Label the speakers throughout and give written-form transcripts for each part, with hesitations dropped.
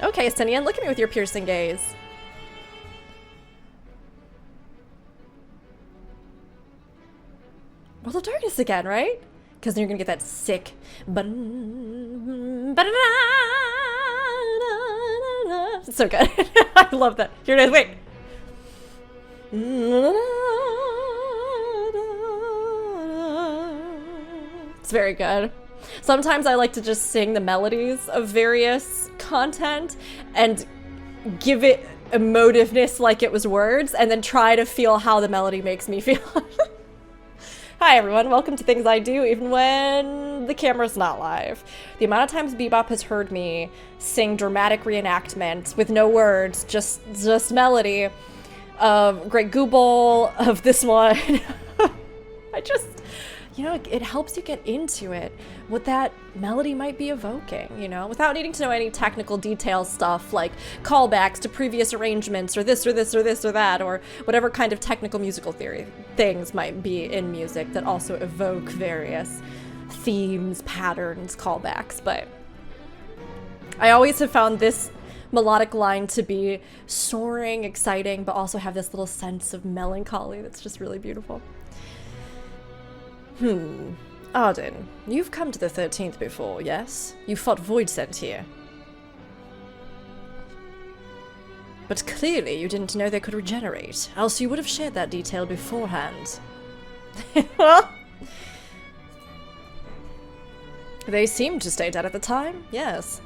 Speaker 1: Okay, Sinian, look at me with your piercing gaze. World of Darkness again, right? Because then you're gonna get that sick. It's so good. I love that. Here it is. Wait. It's very good. Sometimes I like to just sing the melodies of various content and give it emotiveness like it was words, and then try to feel how the melody makes me feel. Hi everyone, welcome to Things I Do even when the camera's not live. The amount of times Bebop has heard me sing dramatic reenactment with no words, just melody of Great Gooble, of this one. I just, you know, it helps you get into it, what that melody might be evoking, you know, without needing to know any technical detail stuff like callbacks to previous arrangements or this or this or this or that, or whatever kind of technical musical theory things might be in music that also evoke various themes, patterns, callbacks. But I always have found this melodic line to be soaring, exciting, but also have this little sense of melancholy that's just really beautiful. Arden, you've come to the 13th before, yes? You fought Voidsent here. But clearly you didn't know they could regenerate, else you would have shared that detail beforehand. They seemed to stay dead at the time, yes.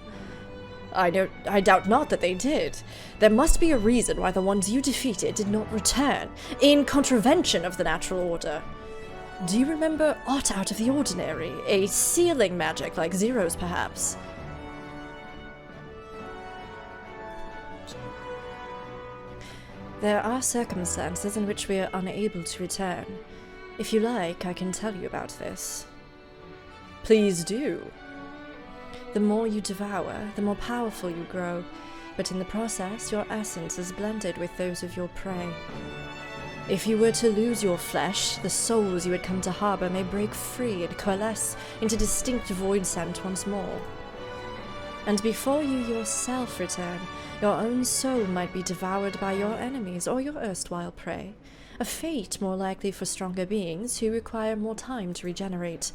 Speaker 1: I doubt not that they did. There must be a reason why the ones you defeated did not return, in contravention of the natural order. Do you remember aught out of the ordinary? A sealing magic like Zero's, perhaps? There are circumstances in which we are unable to return. If you like, I can tell you about this. Please do. The more you devour, the more powerful you grow, but in the process, your essence is blended with those of your prey. If you were to lose your flesh, the souls you had come to harbor may break free and coalesce into distinct Voidsent once more. And before you yourself return, your own soul might be devoured by your enemies or your erstwhile prey, a fate more likely for stronger beings who require more time to regenerate.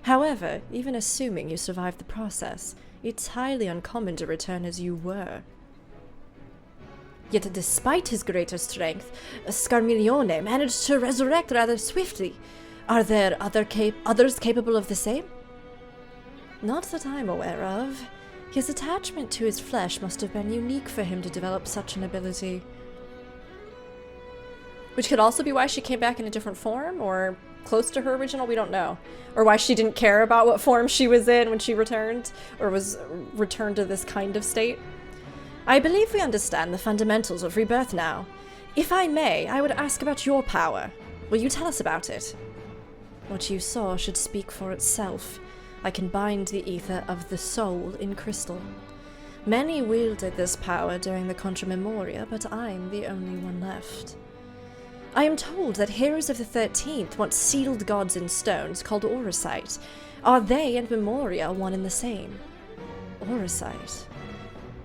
Speaker 1: However, even assuming you survive the process, it's highly uncommon to return as you were. Yet despite his greater strength, Scarmiglione managed to resurrect rather swiftly. Are there others capable of the same? Not that I'm aware of. His attachment to his flesh must have been unique for him to develop such an ability. Which could also be why she came back in a different form, or close to her original, we don't know. Or why she didn't care about what form she was in when she returned, or was returned to this kind of state. I believe we understand the fundamentals of rebirth now. If I may, I would ask about your power. Will you tell us about it? What you saw should speak for itself. I can bind the ether of the soul in crystal. Many wielded this power during the Contramemoria, but I'm the only one left. I am told that heroes of the 13th once sealed gods in stones called Oricite. Are they and Memoria one and the same? Oricite.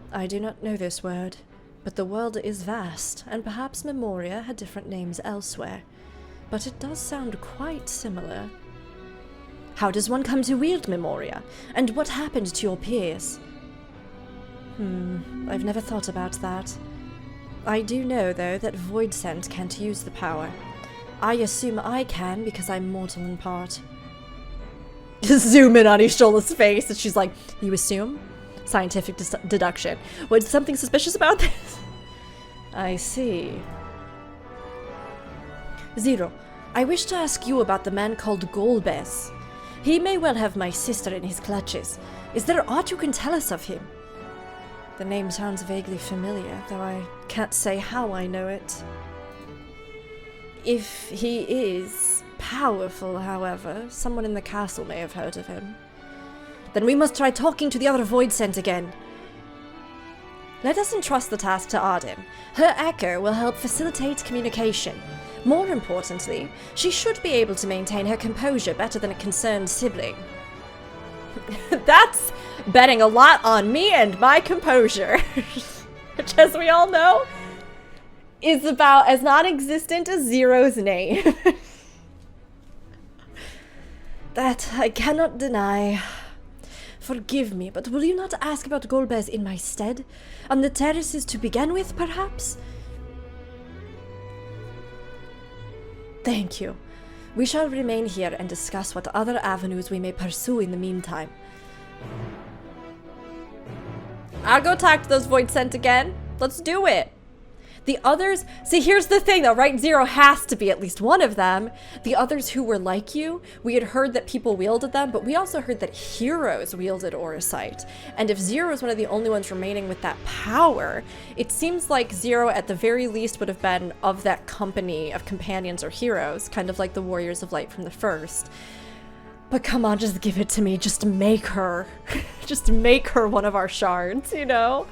Speaker 1: I do not know this word, but the world is vast, and perhaps Memoria had different names elsewhere. But it does sound quite similar. How does one come to wield Memoria? And what happened to your peers? I've never thought about that. I do know, though, that Voidsent can't use the power. I assume I can because I'm mortal in part. Just zoom in on Ishola's face, and she's like, you assume? Scientific deduction. Was something suspicious about this? I see. Zero, I wish to ask you about the man called Golbez. He may well have my sister in his clutches. Is there aught you can tell us of him? The name sounds vaguely familiar, though I can't say how I know it. If he is powerful, however, someone in the castle may have heard of him. Then we must try talking to the other Voidsent again. Let us entrust the task to Arden. Her echo will help facilitate communication. More importantly, she should be able to maintain her composure better than a concerned sibling. That's betting a lot on me and my composure, which, as we all know, is about as non-existent as Zero's name. That I cannot deny. Forgive me, but will you not ask about Golbez in my stead? On the terraces to begin with, perhaps? Thank you. We shall remain here and discuss what other avenues we may pursue in the meantime. I'll go talk to those Voidsent again. Let's do it. The others, see, here's the thing though, right? Zero has to be at least one of them. The others who were like you, we had heard that people wielded them, but we also heard that heroes wielded Auracite. And if Zero is one of the only ones remaining with that power, it seems like Zero at the very least would have been of that company of companions or heroes, kind of like the Warriors of Light from the first. But come on, just give it to me, just make her. Just make her one of our shards, you know?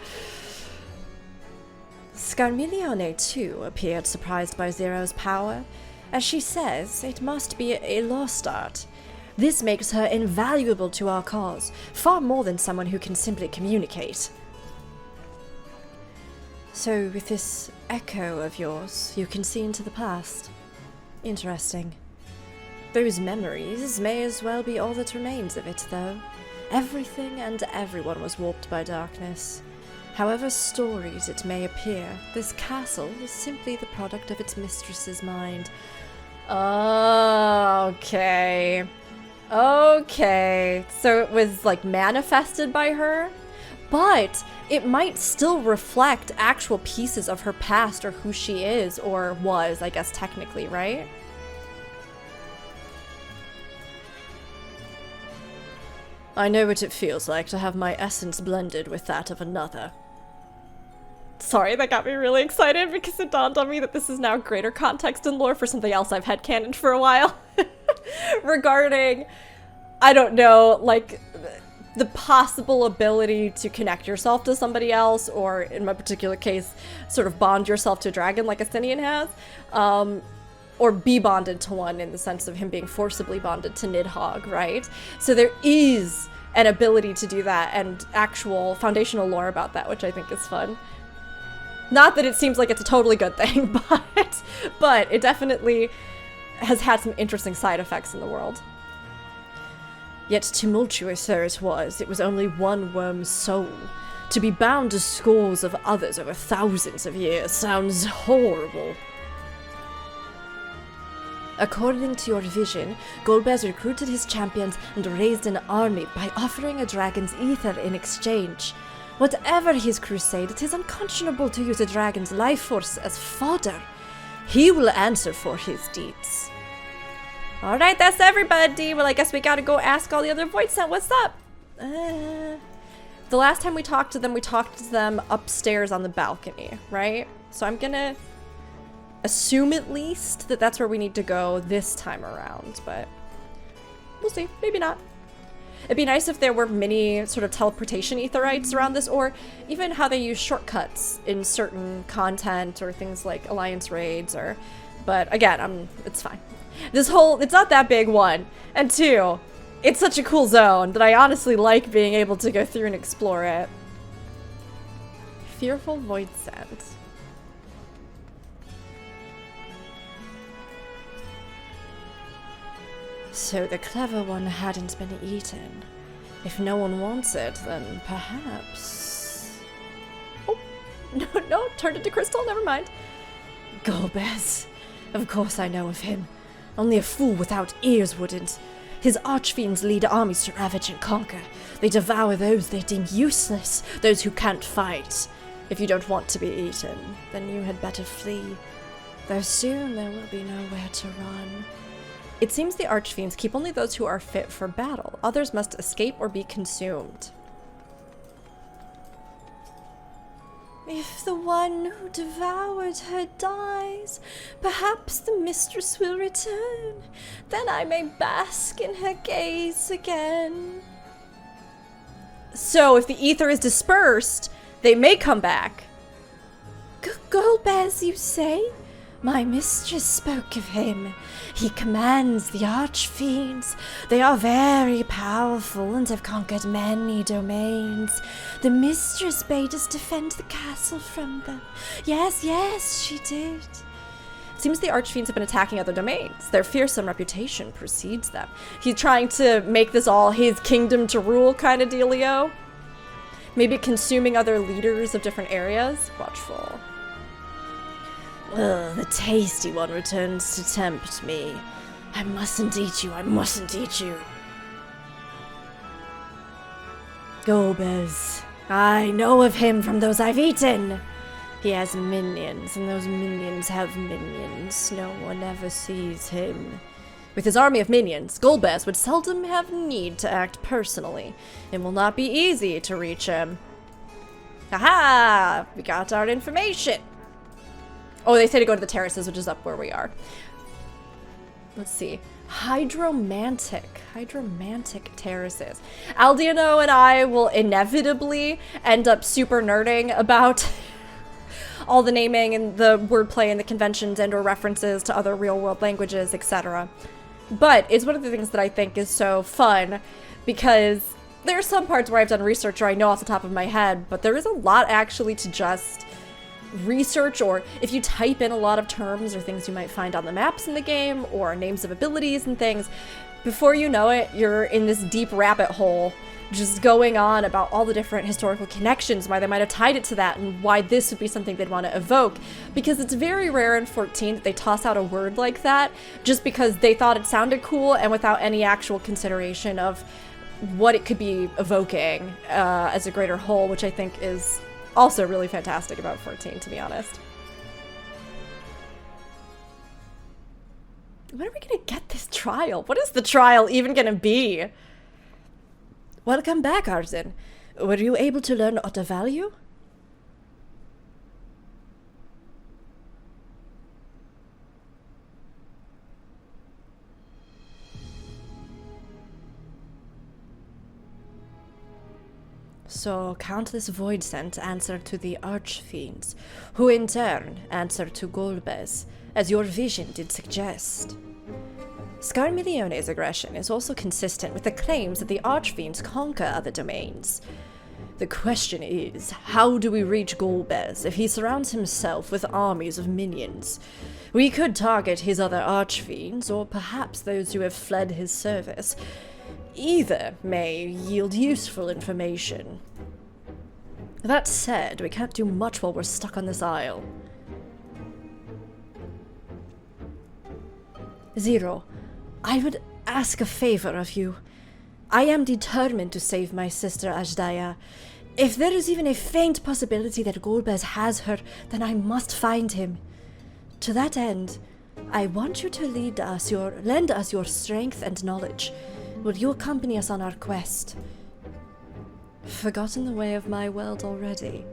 Speaker 1: Scarmiglione, too, appeared surprised by Zero's power. As she says, it must be a lost art. This makes her invaluable to our cause, far more than someone who can simply communicate. So, with this echo of yours, you can see into the past. Interesting. Those memories may as well be all that remains of it, though. Everything and everyone was warped by darkness. However storied it may appear, this castle is simply the product of its mistress's mind. Okay. Okay. So it was, like, manifested by her? But it might still reflect actual pieces of her past or who she is, or was, I guess, technically, right? I know what it feels like to have my essence blended with that of another. Sorry, that got me really excited because it dawned on me that this is now greater context and lore for something else I've had canon for a while. Regarding, I don't know, like, the possible ability to connect yourself to somebody else, or in my particular case, sort of bond yourself to a dragon like Athenian has, or be bonded to one in the sense of him being forcibly bonded to Nidhogg, right? So there is an ability to do that and actual foundational lore about that, which I think is fun. Not that it seems like it's a totally good thing, but it definitely has had some interesting side effects in the world. Yet tumultuous though it was only one worm's soul. To be bound to scores of others over thousands of years sounds horrible. According to your vision, Golbez recruited his champions and raised an army by offering a dragon's ether in exchange. Whatever his crusade, it is unconscionable to use a dragon's life force as fodder. He will answer for his deeds. Alright, that's everybody. Well, I guess we gotta go ask all the other Voidsent what's up. The last time we talked to them upstairs on the balcony, right? So I'm gonna assume at least that that's where we need to go this time around, but we'll see. Maybe not. It'd be nice if there were many sort of teleportation aetherites around this, or even how they use shortcuts in certain content or things like Alliance raids, or, but again, it's fine. It's not that big, one, and two, it's such a cool zone that I honestly like being able to go through and explore it. Fearful Voidsent. So the clever one hadn't been eaten. If no one wants it, then perhaps... Oh, no, turned into crystal, never mind. Golbez. Of course I know of him. Only a fool without ears wouldn't. His archfiends lead armies to ravage and conquer. They devour those they deem useless, those who can't fight. If you don't want to be eaten, then you had better flee. Though soon there will be nowhere to run. It seems the archfiends keep only those who are fit for battle. Others must escape or be consumed. If the one who devoured her dies, perhaps the mistress will return. Then I may bask in her gaze again. So if the ether is dispersed, they may come back. Golbez, you say? My mistress spoke of him. He commands the Archfiends. They are very powerful and have conquered many domains. The mistress bade us defend the castle from them. Yes, yes, she did. Seems the Archfiends have been attacking other domains. Their fearsome reputation precedes them. He's trying to make this all his kingdom to rule kind of dealio. Maybe consuming other leaders of different areas. Watchful. Ugh, the tasty one returns to tempt me. I mustn't eat you, I mustn't eat you. Golbez. I know of him from those I've eaten. He has minions, and those minions have minions. No one ever sees him. With his army of minions, Golbez would seldom have need to act personally. It will not be easy to reach him. Aha! We got our information. Oh, they say to go to the terraces, which is up where we are. Let's see. Hydromantic terraces. Aldiano and I will inevitably end up super nerding about all the naming and the wordplay and the conventions and or references to other real-world languages, etc. But it's one of the things that I think is so fun, because there are some parts where I've done research or I know off the top of my head, but there is a lot actually to just research, or if you type in a lot of terms or things you might find on the maps in the game or names of abilities and things, before you know it, you're in this deep rabbit hole just going on about all the different historical connections, why they might have tied it to that, and why this would be something they'd want to evoke. Because it's very rare in 14 that they toss out a word like that just because they thought it sounded cool and without any actual consideration of what it could be evoking as a greater whole, which I think is also really fantastic about 14, to be honest. When are we gonna get this trial? What is the trial even gonna be? Welcome back, Arzen. Were you able to learn Otter value? So countless Voidsent answer to the Archfiends, who in turn answer to Golbez, as your vision did suggest. Scarmillione's aggression is also consistent with the claims that the Archfiends conquer other domains. The question is, how do we reach Golbez if he surrounds himself with armies of minions? We could target his other Archfiends, or perhaps those who have fled his service. Either may yield useful information. That said, we can't do much while we're stuck on this isle. Zero, I would ask a favor of you. I am determined to save my sister Ajdaya. If there is even a faint possibility that Golbez has her, then I must find him. To that end, I want you to lend us your strength and knowledge. Will you accompany us on our quest? Forgotten the way of my world already?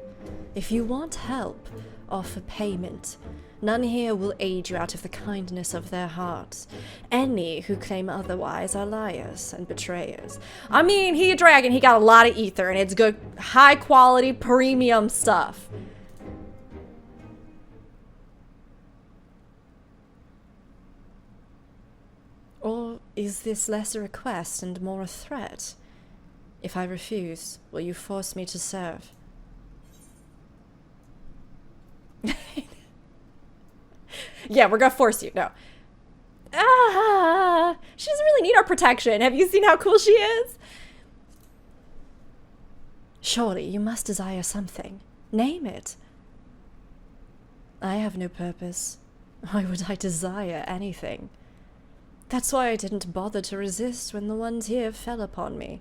Speaker 1: If you want help, offer payment. None here will aid you out of the kindness of their hearts. Any who claim otherwise are liars and betrayers. I mean, he a dragon, he got a lot of ether, and it's good, high quality, premium stuff. Or is this less a request and more a threat? If I refuse, will you force me to serve? Yeah, we're gonna force you. No. Ah, she doesn't really need our protection. Have you seen how cool she is? Surely you must desire something. Name it. I have no purpose. Why would I desire anything? That's why I didn't bother to resist when the ones here fell upon me.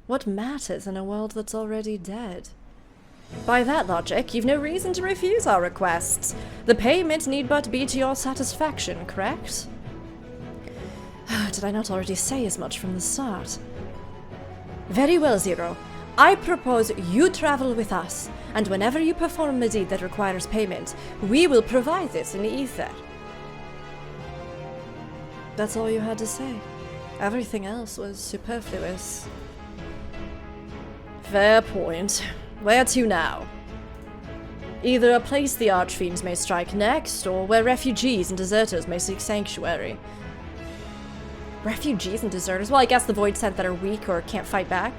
Speaker 1: What matters in a world that's already dead? By that logic, you've no reason to refuse our requests. The payment need but be to your satisfaction, correct? Did I not already say as much from the start? Very well, Zero. I propose you travel with us, and whenever you perform a deed that requires payment, we will provide this in ether. That's all you had to say. Everything else was superfluous. Fair point. Where to now? Either a place the Archfiends may strike next, or where refugees and deserters may seek sanctuary. Refugees and deserters? Well, I guess the Voidsent that are weak or can't fight back.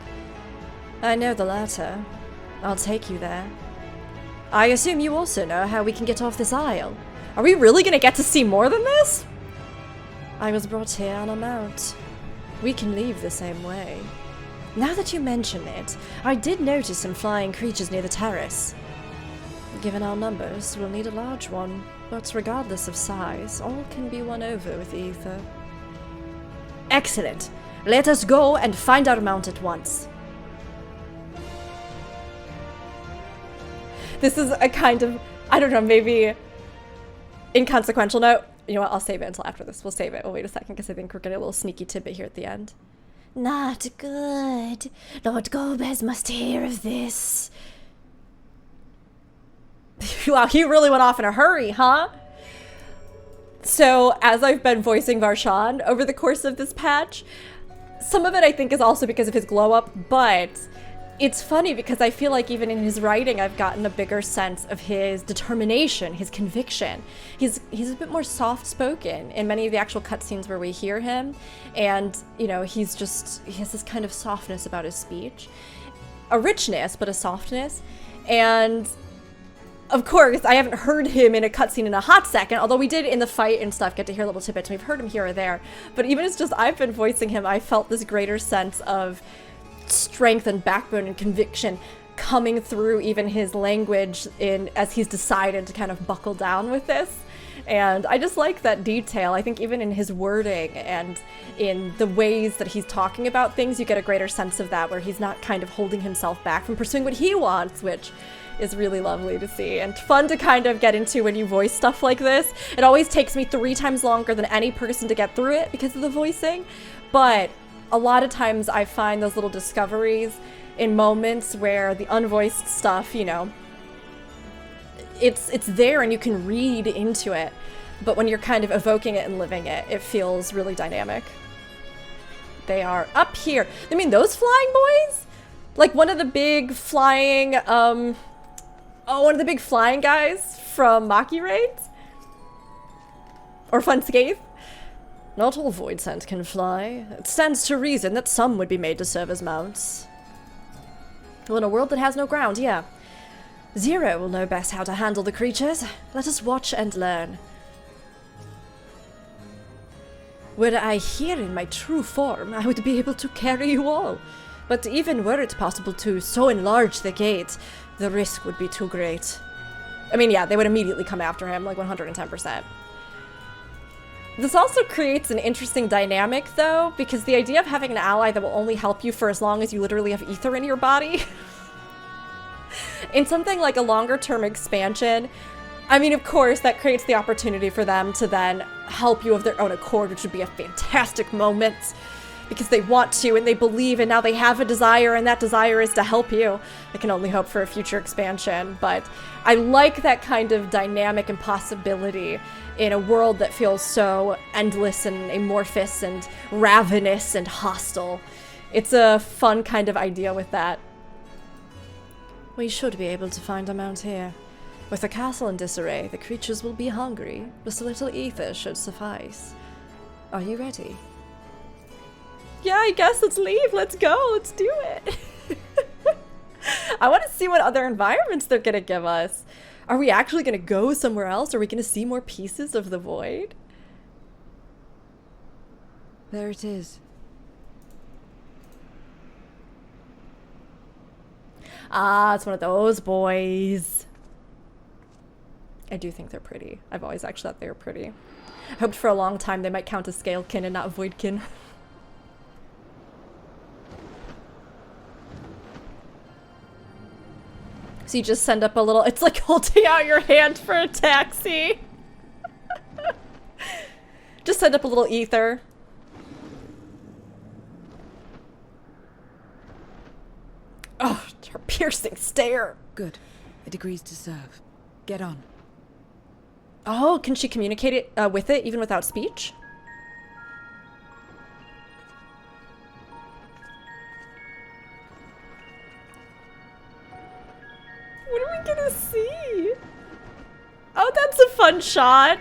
Speaker 1: I know the latter. I'll take you there. I assume you also know how we can get off this isle. Are we really gonna get to see more than this? I was brought here on a mount. We can leave the same way. Now that you mention it, I did notice some flying creatures near the terrace. Given our numbers, we'll need a large one, but regardless of size, all can be won over with the ether. Excellent! Let us go and find our mount at once. This is a kind of, I don't know, maybe inconsequential note. You know what, I'll save it until after this. We'll save it. We'll wait a second because I think we're getting a little sneaky tidbit here at the end. Not good. Lord Gomez must hear of this. Wow, he really went off in a hurry, huh? So, as I've been voicing Varshan over the course of this patch, some of it I think is also because of his glow up, but it's funny because I feel like even in his writing I've gotten a bigger sense of his determination, his conviction. He's a bit more soft-spoken in many of the actual cutscenes where we hear him, and, you know, he has this kind of softness about his speech. A richness, but a softness, and of course, I haven't heard him in a cutscene in a hot second, although we did in the fight and stuff get to hear little tidbits, and we've heard him here or there. But even as just I've been voicing him, I felt this greater sense of strength and backbone and conviction coming through even his language as he's decided to kind of buckle down with this. And I just like that detail. I think even in his wording and in the ways that he's talking about things, you get a greater sense of that, where he's not kind of holding himself back from pursuing what he wants, which is really lovely to see and fun to kind of get into when you voice stuff like this. It always takes me 3 times longer than any person to get through it because of the voicing, but a lot of times I find those little discoveries in moments where the unvoiced stuff, you know, it's there and you can read into it, but when you're kind of evoking it and living it, it feels really dynamic. They are up here. I mean, those flying boys? Like one of the big flying, one of the big flying guys from Maki Raids? Or Funscape? Not all Voidsent can fly. It stands to reason that some would be made to serve as mounts. Well, in a world that has no ground, yeah. Zero will know best how to handle the creatures. Let us watch and learn. Were I here in my true form, I would be able to carry you all. But even were it possible to so enlarge the gate, the risk would be too great. I mean, yeah, they would immediately come after him, like 110%. This also creates an interesting dynamic, though, because the idea of having an ally that will only help you for as long as you literally have ether in your body. In something like a longer-term expansion, I mean, of course, that creates the opportunity for them to then help you of their own accord, which would be a fantastic moment, because they want to and they believe and now they have a desire and that desire is to help you. I can only hope for a future expansion, but I like that kind of dynamic and possibility in a world that feels so endless and amorphous and ravenous and hostile. It's a fun kind of idea with that. We should be able to find a mount here. With the castle in disarray, the creatures will be hungry, but a little ether should suffice. Are you ready? Yeah, I guess let's leave. Let's go. Let's do it. I want to see what other environments they're going to give us. Are we actually going to go somewhere else? Are we going to see more pieces of the void?
Speaker 2: There it is.
Speaker 1: Ah, it's one of those boys. I do think they're pretty. I've always actually thought they were pretty. I hoped for a long time they might count as Scalekin and not Voidkin. So you just send up a little, it's like holding out your hand for a taxi. Just send up a little ether. Oh, her piercing stare.
Speaker 2: Good. It agrees to serve. Get on.
Speaker 1: Oh, can she communicate it with it even without speech? What are we gonna to see. Oh, that's a fun shot.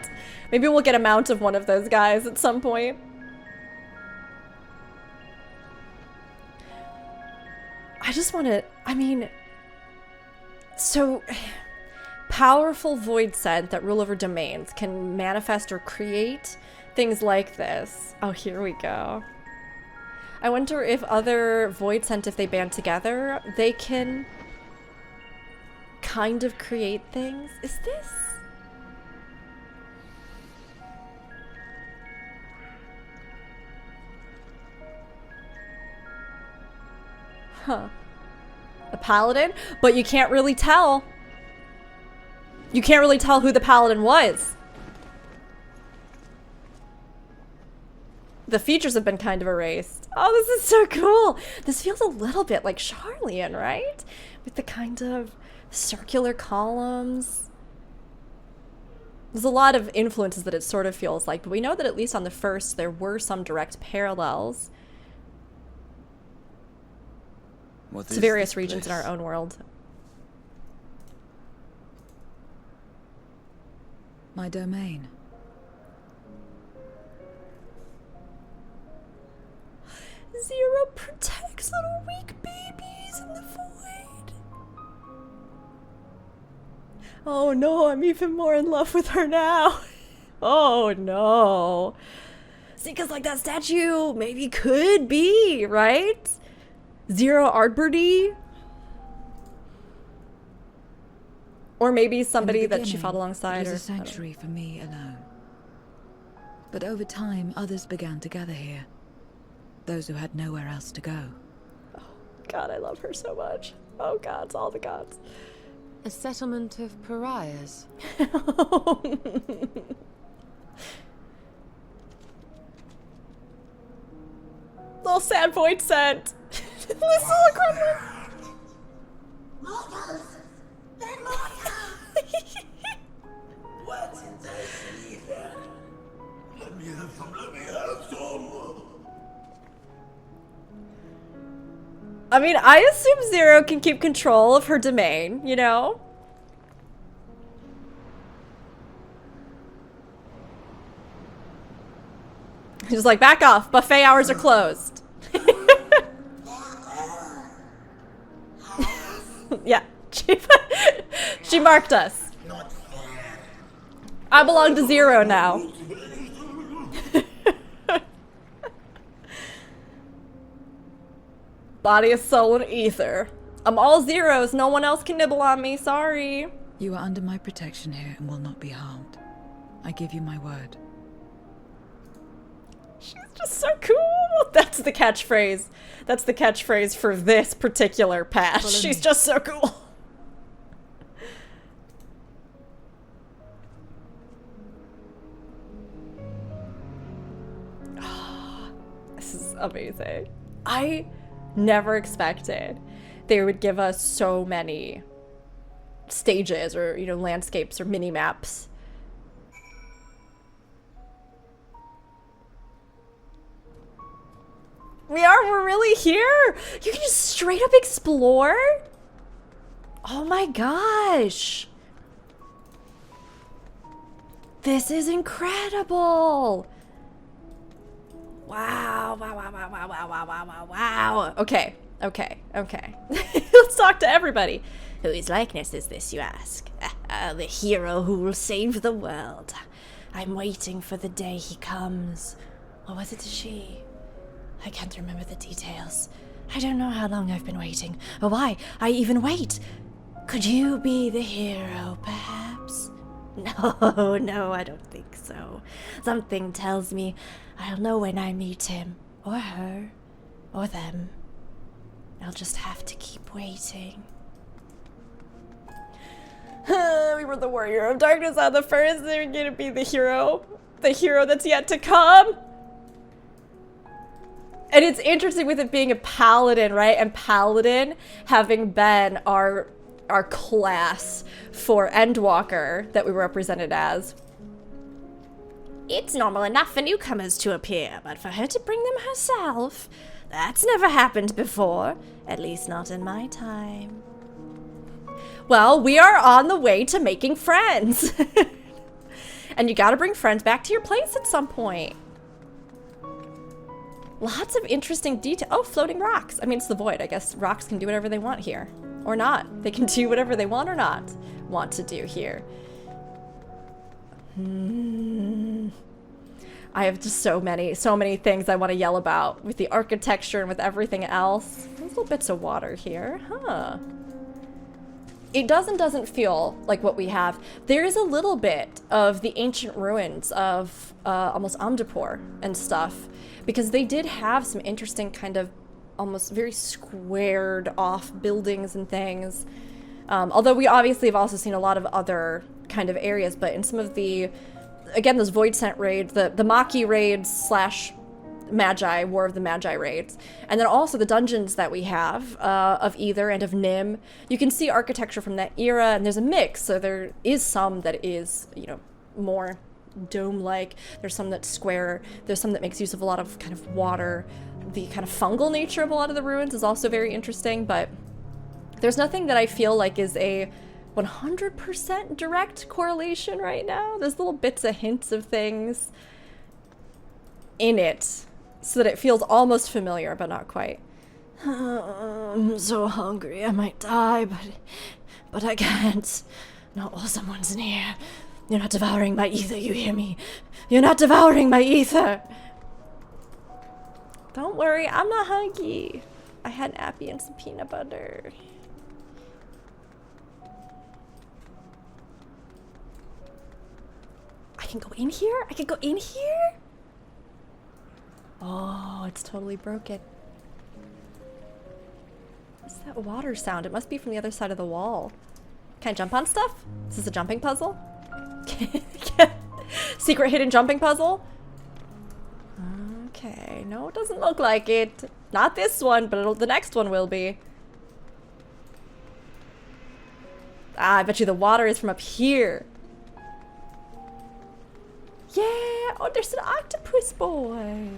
Speaker 1: Maybe we'll get a mount of one of those guys at some point. I just want to, I mean, so powerful Voidsent that rule over domains can manifest or create things like this. Oh, here we go. I wonder if other Voidsent, if they band together, they can kind of create things. Is this? Huh. A paladin? But you can't really tell. You can't really tell who the paladin was. The features have been kind of erased. Oh, this is so cool. This feels a little bit like Charlian, right? With the kind of circular columns. There's a lot of influences that it sort of feels like, but we know that at least on the first there were some direct parallels to various regions in our own world.
Speaker 2: My domain.
Speaker 1: Zero protects little weak babies in the void. Oh no, I'm even more in love with her now. Oh no. See, because like that statue maybe could be, right? Zero Ardberdy? Or maybe somebody that she fought alongside.
Speaker 2: It was a sanctuary for me alone. But over time, others began to gather here. Those who had nowhere else to go.
Speaker 1: Oh, God, I love her so much. Oh, gods, all the gods.
Speaker 3: A settlement of pariahs.
Speaker 1: Little sad Voidsent. This is incredible. I mean, I assume Zero can keep control of her domain, you know? He's like, back off, buffet hours are closed. Yeah, she marked us. I belong to Zero now. Body of soul and ether. I'm all zeros. No one else can nibble on me. Sorry.
Speaker 2: You are under my protection here and will not be harmed. I give you my word.
Speaker 1: She's just so cool. That's the catchphrase. That's the catchphrase for this particular patch. She's just so cool. This is amazing. I never expected they would give us so many stages or, you know, landscapes or mini maps. We're really here. You can just straight up explore. Oh my gosh. This is incredible. Wow, wow, wow, wow, wow, wow, wow, wow, wow, wow. Okay. Let's talk to everybody. Whose likeness is this, you ask? The hero who will save the world. I'm waiting for the day he comes. Or was it a she? I can't remember the details. I don't know how long I've been waiting, or why I even wait. Could you be the hero, perhaps? No, I don't think so. Something tells me I'll know when I meet him, or her, or them. I'll just have to keep waiting. We were the warrior of darkness on the first. They're gonna be the hero that's yet to come. And it's interesting with it being a paladin, right? And paladin having been our class for Endwalker that we were represented as. It's normal enough for newcomers to appear, but for her to bring them herself, that's never happened before. At least not in my time. Well, we are on the way to making friends. And you gotta bring friends back to your place at some point. Lots of interesting detail. Oh, floating rocks. I mean, it's the void. I guess rocks can do whatever they want here. Or not. They can do whatever they want or not want to do here. I have just so many things I want to yell about with the architecture and with everything else. Little bits of water here, huh? It doesn't feel like what we have. There is a little bit of the ancient ruins of almost Amdapur and stuff, because they did have some interesting kind of almost very squared off buildings and things. Although we obviously have also seen a lot of other kind of areas, but in some of the, again, those Voidsent raids, the Maki raids slash Magi, War of the Magi raids, and then also the dungeons that we have of Either and of Nim. You can see architecture from that era, and there's a mix, so there is some that is, you know, more dome-like, there's some that's square, there's some that makes use of a lot of kind of water. The kind of fungal nature of a lot of the ruins is also very interesting, but there's nothing that I feel like is a 100% direct correlation right now. There's little bits of hints of things in it, so that it feels almost familiar, but not quite. I'm so hungry, I might die, but I can't. Not while someone's near. You're not devouring my ether, you hear me? You're not devouring my ether! Don't worry, I'm not hungry. I had an appy and some peanut butter. I can go in here? I can go in here? Oh, it's totally broken. What's that water sound? It must be from the other side of the wall. Can I jump on stuff? Is this a jumping puzzle? Secret hidden jumping puzzle? Okay, no, it doesn't look like it. Not this one, but the next one will be. Ah, I bet you the water is from up here. Yeah! Oh, there's an octopus boy!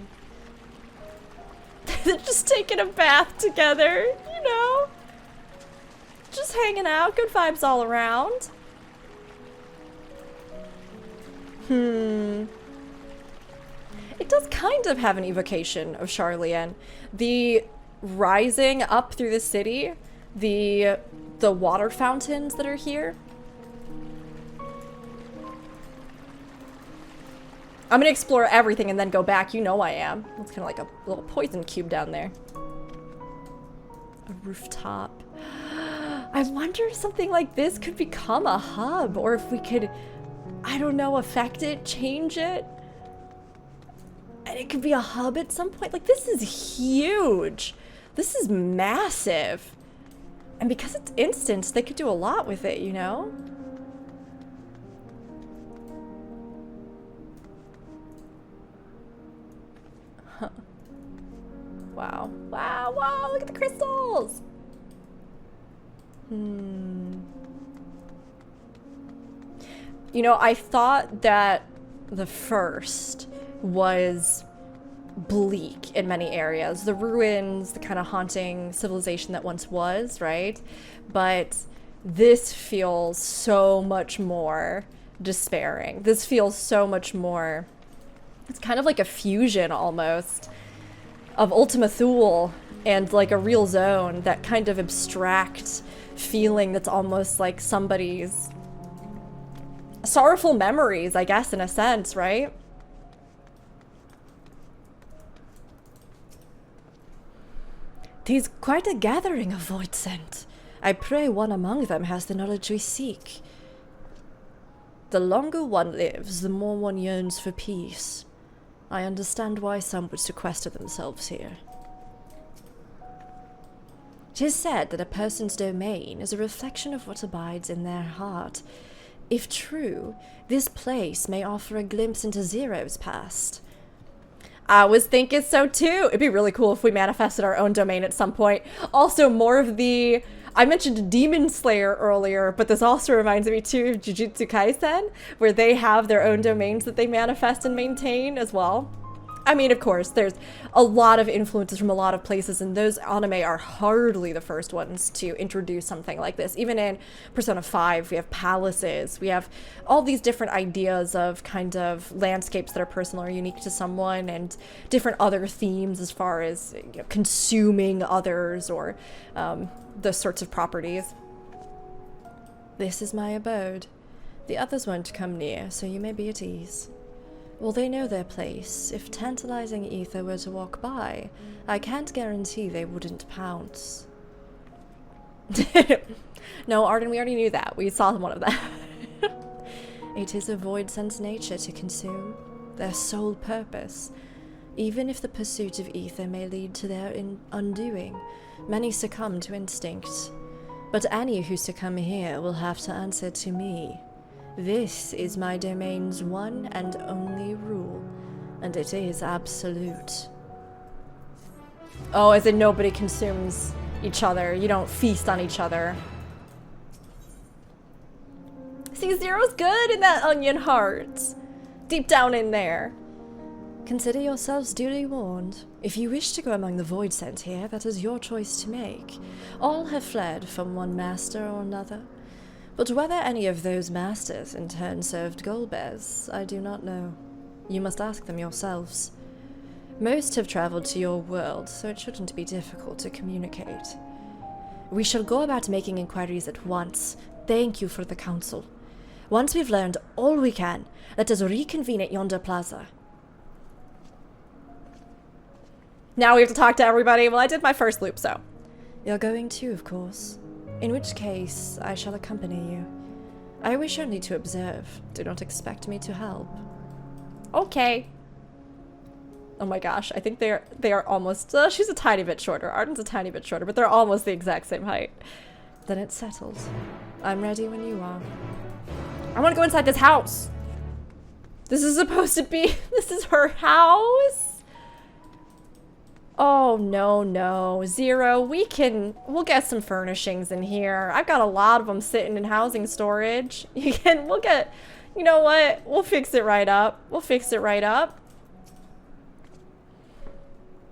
Speaker 1: They're just taking a bath together, you know? Just hanging out, good vibes all around. It does kind of have an evocation of Charlian. The rising up through the city, the water fountains that are here. I'm gonna explore everything and then go back. You know I am. It's kind of like a little poison cube down there. A rooftop. I wonder if something like this could become a hub, or if we could, I don't know, affect it, change it. And it could be a hub at some point. Like, this is huge. This is massive. And because it's instant, they could do a lot with it, you know? Huh. Wow. Wow, wow, look at the crystals! You know, I thought that the first was bleak in many areas. The ruins, the kind of haunting civilization that once was, right? But this feels so much more despairing. This feels so much more... It's kind of like a fusion, almost, of Ultima Thule and like a real zone, that kind of abstract feeling that's almost like somebody's sorrowful memories, I guess, in a sense, right? "'Tis quite a gathering of Voidsent. I pray one among them has the knowledge we seek. The longer one lives, the more one yearns for peace. I understand why some would sequester themselves here. 'Tis said that a person's domain is a reflection of what abides in their heart. If true, this place may offer a glimpse into Zero's past." I was thinking so too. It'd be really cool if we manifested our own domain at some point. Also, more of the... I mentioned Demon Slayer earlier, but this also reminds me too of Jujutsu Kaisen, where they have their own domains that they manifest and maintain as well. I mean, of course, there's a lot of influences from a lot of places, and those anime are hardly the first ones to introduce something like this. Even in Persona 5, we have palaces, we have all these different ideas of kind of landscapes that are personal or unique to someone, and different other themes as far as, you know, consuming others or those sorts of properties. This is my abode. The others won't come near, so you may be at ease. Well, they know their place. If tantalizing ether were to walk by, I can't guarantee they wouldn't pounce. No, Arden, we already knew that. We saw one of them. It is a Voidsent's nature to consume, their sole purpose. Even if the pursuit of ether may lead to their undoing, many succumb to instinct. But any who succumb here will have to answer to me. This is my domain's one and only rule, and it is absolute. Oh, as in nobody consumes each other. You don't feast on each other. See, Zero's good in that onion heart. Deep down in there. Consider yourselves duly warned. If you wish to go among the Voidsent here, that is your choice to make. All have fled from one master or another. But whether any of those masters in turn served Golbez, I do not know. You must ask them yourselves. Most have traveled to your world, so it shouldn't be difficult to communicate. We shall go about making inquiries at once. Thank you for the counsel. Once we've learned all we can, let us reconvene at yonder plaza. Now we have to talk to everybody. Well, I did my first loop, so. You're going too, of course. In which case, I shall accompany you. I wish only to observe. Do not expect me to help. Okay. Oh my gosh, I think they are almost... she's a tiny bit shorter. Arden's a tiny bit shorter, but they're almost the exact same height. Then it's settled. I'm ready when you are. I want to go inside this house. This is supposed to be... This is her house? Oh, no. Zero, we'll get some furnishings in here. I've got a lot of them sitting in housing storage. You know what? We'll fix it right up.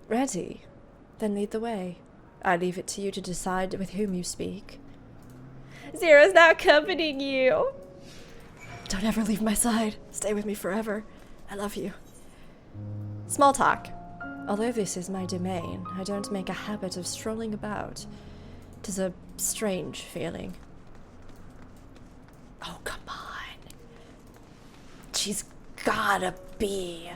Speaker 1: Ready? Then lead the way. I leave it to you to decide with whom you speak. Zero's not accompanying you. Don't ever leave my side. Stay with me forever. I love you. Small talk. Although this is my domain, I don't make a habit of strolling about. 'Tis a strange feeling. Oh, come on. She's gotta be.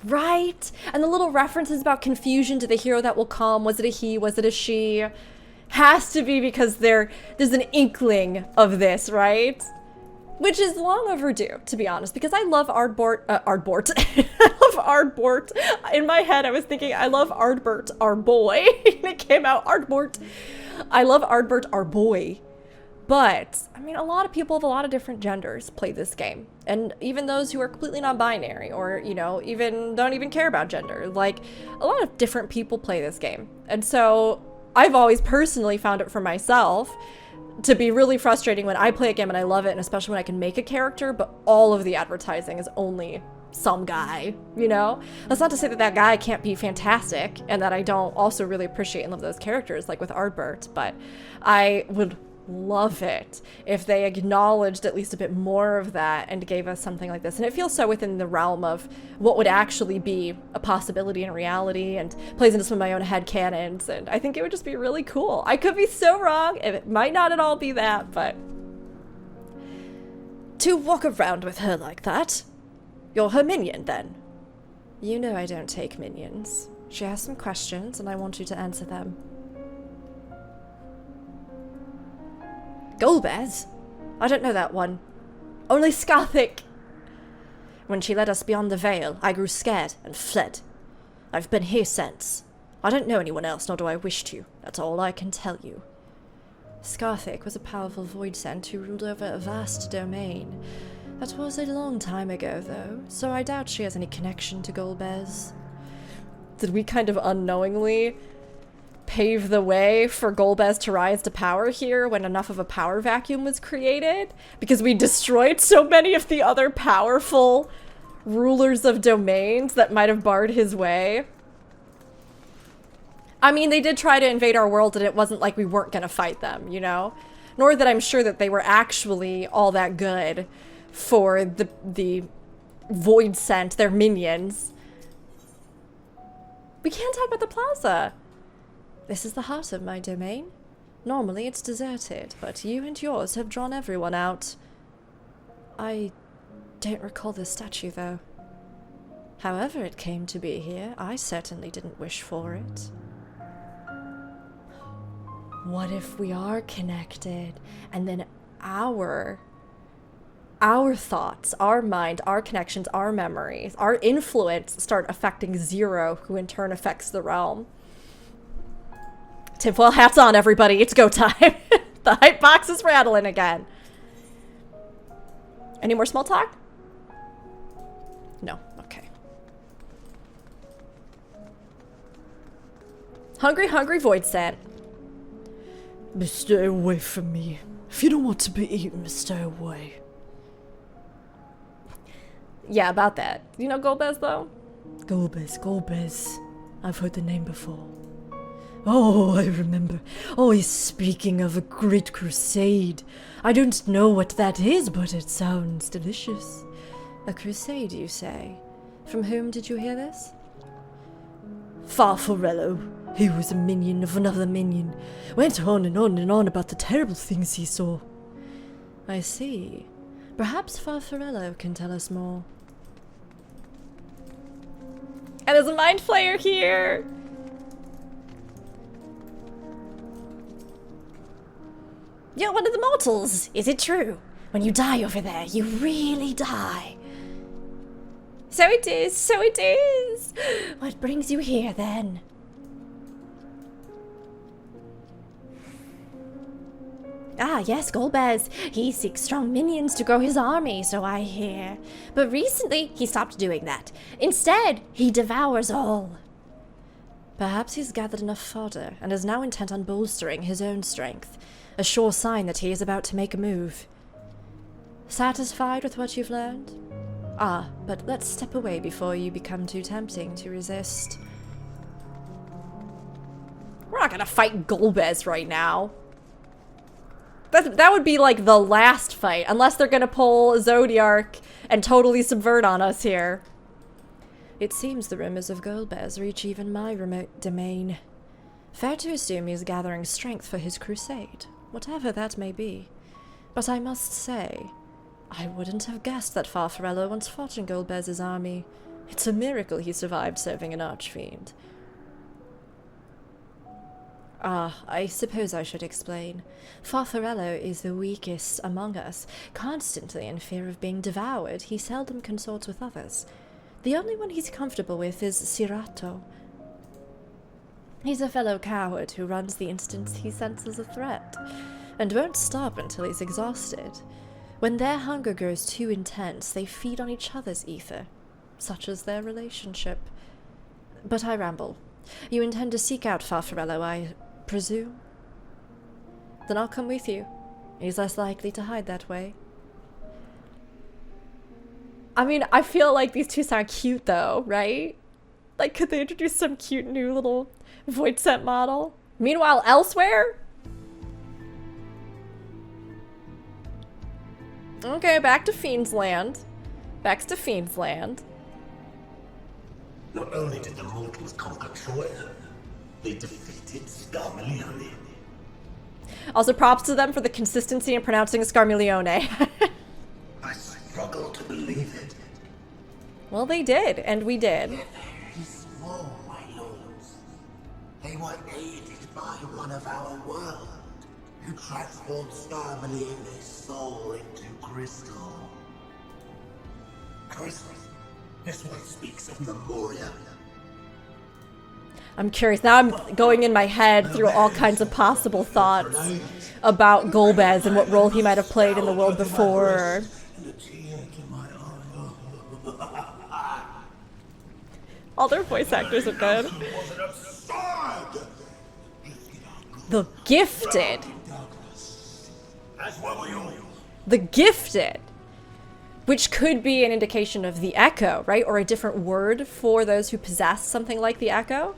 Speaker 1: Right? And the little references about confusion to the hero that will come. Was it a he? Was it a she? Has to be because there's an inkling of this, right? Which is long overdue, to be honest, because I love Ardbort. I love Ardbort. In my head, I was thinking, I love Ardbert, our boy. And it came out Ardbort. I love Ardbert, our boy. But, I mean, a lot of people of a lot of different genders play this game. And even those who are completely non-binary or, you know, don't even care about gender. Like, a lot of different people play this game. And so, I've always personally found it for myself to be really frustrating when I play a game and I love it, and especially when I can make a character, but all of the advertising is only some guy, you know? That's not to say that that guy can't be fantastic, and that I don't also really appreciate and love those characters, like with Ardbert, but I would love it if they acknowledged at least a bit more of that and gave us something like this. And it feels so within the realm of what would actually be a possibility in reality and plays into some of my own headcanons, and I think it would just be really cool. I could be so wrong, and it might not at all be that, but to walk around with her like that, you're her minion then. You know I don't take minions. She has some questions and I want you to answer them. Golbez? I don't know that one. Only Scarthic. When she led us beyond the veil, I grew scared and fled. I've been here since. I don't know anyone else, nor do I wish to. That's all I can tell you. Scarthic was a powerful Voidsent who ruled over a vast domain. That was a long time ago, though, so I doubt she has any connection to Golbez. Did we kind of unknowingly pave the way for Golbez to rise to power here when enough of a power vacuum was created? Because we destroyed so many of the other powerful rulers of domains that might have barred his way. I mean, they did try to invade our world, and it wasn't like we weren't gonna fight them, you know? Nor that I'm sure that they were actually all that good for the Voidsent, their minions. We can't talk about the plaza. This is the heart of my domain. Normally it's deserted, but you and yours have drawn everyone out. I don't recall the statue, though. However it came to be here, I certainly didn't wish for it. What if we are connected, and then our thoughts, our mind, our connections, our memories, our influence start affecting Zero, who in turn affects the realm? Tinfoil hats on, everybody. It's go time. The hype box is rattling again. Any more small talk? No. Okay. Hungry Voidsent.
Speaker 4: Stay away from me. If you don't want to be eaten, stay away.
Speaker 1: Yeah, about that. You know Golbez, though?
Speaker 4: Golbez. I've heard the name before. Oh, I remember. Oh, he's speaking of a great crusade. I don't know what that is, but it sounds delicious.
Speaker 1: A crusade, you say? From whom did you hear this?
Speaker 4: Farfarello. He was a minion of another minion. Went on and on and on about the terrible things he saw.
Speaker 1: I see. Perhaps Farfarello can tell us more. And there's a mind flayer here! You're one of the mortals, is it true? When you die over there, you really die. So it is, so it is! What brings you here, then? Ah, yes, Golbez. He seeks strong minions to grow his army, so I hear. But recently, he stopped doing that. Instead, he devours all. Perhaps he's gathered enough fodder, and is now intent on bolstering his own strength. A sure sign that he is about to make a move. Satisfied with what you've learned? Ah, but let's step away before you become too tempting to resist. We're not gonna fight Golbez right now. That would be like the last fight, unless they're gonna pull Zodiark and totally subvert on us here. It seems the rumors of Golbez reach even my remote domain. Fair to assume he is gathering strength for his crusade, whatever that may be. But I must say, I wouldn't have guessed that Farfarello once fought in Golbez's army. It's a miracle he survived serving an archfiend. Ah, I suppose I should explain. Farfarello is the weakest among us. Constantly in fear of being devoured, he seldom consorts with others. The only one he's comfortable with is Ciriatto. He's a fellow coward who runs the instant he senses a threat, and won't stop until he's exhausted. When their hunger grows too intense, they feed on each other's ether. Such is their relationship. But I ramble. You intend to seek out Farfarello, I presume? Then I'll come with you. He's less likely to hide that way. I mean, I feel like these two sound cute though, right? Like, could they introduce some cute new little Voidsent model? Meanwhile, elsewhere? Okay, back to Fiends Land. Back to Fiends Land.
Speaker 5: Not only did the mortals conquer Troy, they defeated Scarmiglione.
Speaker 1: Also, props to them for the consistency in pronouncing Scarmiglione.
Speaker 5: I struggle to believe it.
Speaker 1: Well, they did, and we did.
Speaker 5: They're very small, my lords. They were aided by one of our world, who transformed Scarmiglione's soul into crystal. Crystal? This one speaks of Memoria.
Speaker 1: I'm curious. Now I'm going in my head through all kinds of possible thoughts about Golbez and what role he might have played in the world before. All their voice actors are good. The Gifted. The Gifted. which could be an indication of the echo, right? Or a different word for those who possess something like the echo.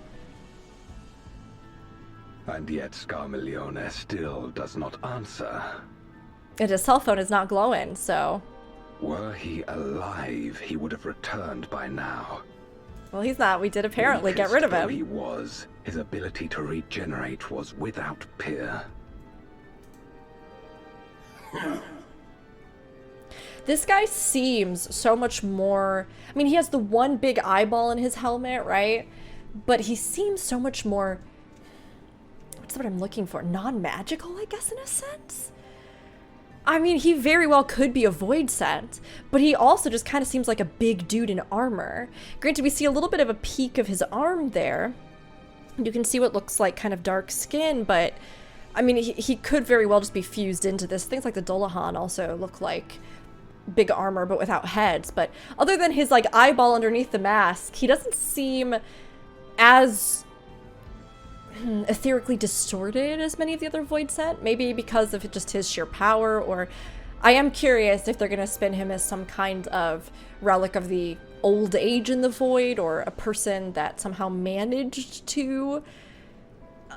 Speaker 6: And yet Scarmiglione still does not answer.
Speaker 1: And his cell phone is not glowing, so...
Speaker 6: Were he alive, he would have returned by now.
Speaker 1: Well, he's not. We did apparently get rid of
Speaker 6: Though
Speaker 1: him.
Speaker 6: he was, his ability to regenerate was without peer.
Speaker 1: This guy seems so much more... I mean, he has the one big eyeball in his helmet, right? But he seems so much more... What's the word I'm looking for? Non-magical, I guess, in a sense? I mean, he very well could be a Voidsent, but he also just kind of seems like a big dude in armor. Granted, we see a little bit of a peek of his arm there. You can see what looks like kind of dark skin, but... I mean, he could very well just be fused into this. Things like the Dolahan also look like big armor, but without heads. But other than his, like, eyeball underneath the mask, he doesn't seem as etherically distorted as many of the other Voidsent. Maybe because of just his sheer power, or... I am curious if they're going to spin him as some kind of relic of the old age in the Void, or a person that somehow managed to...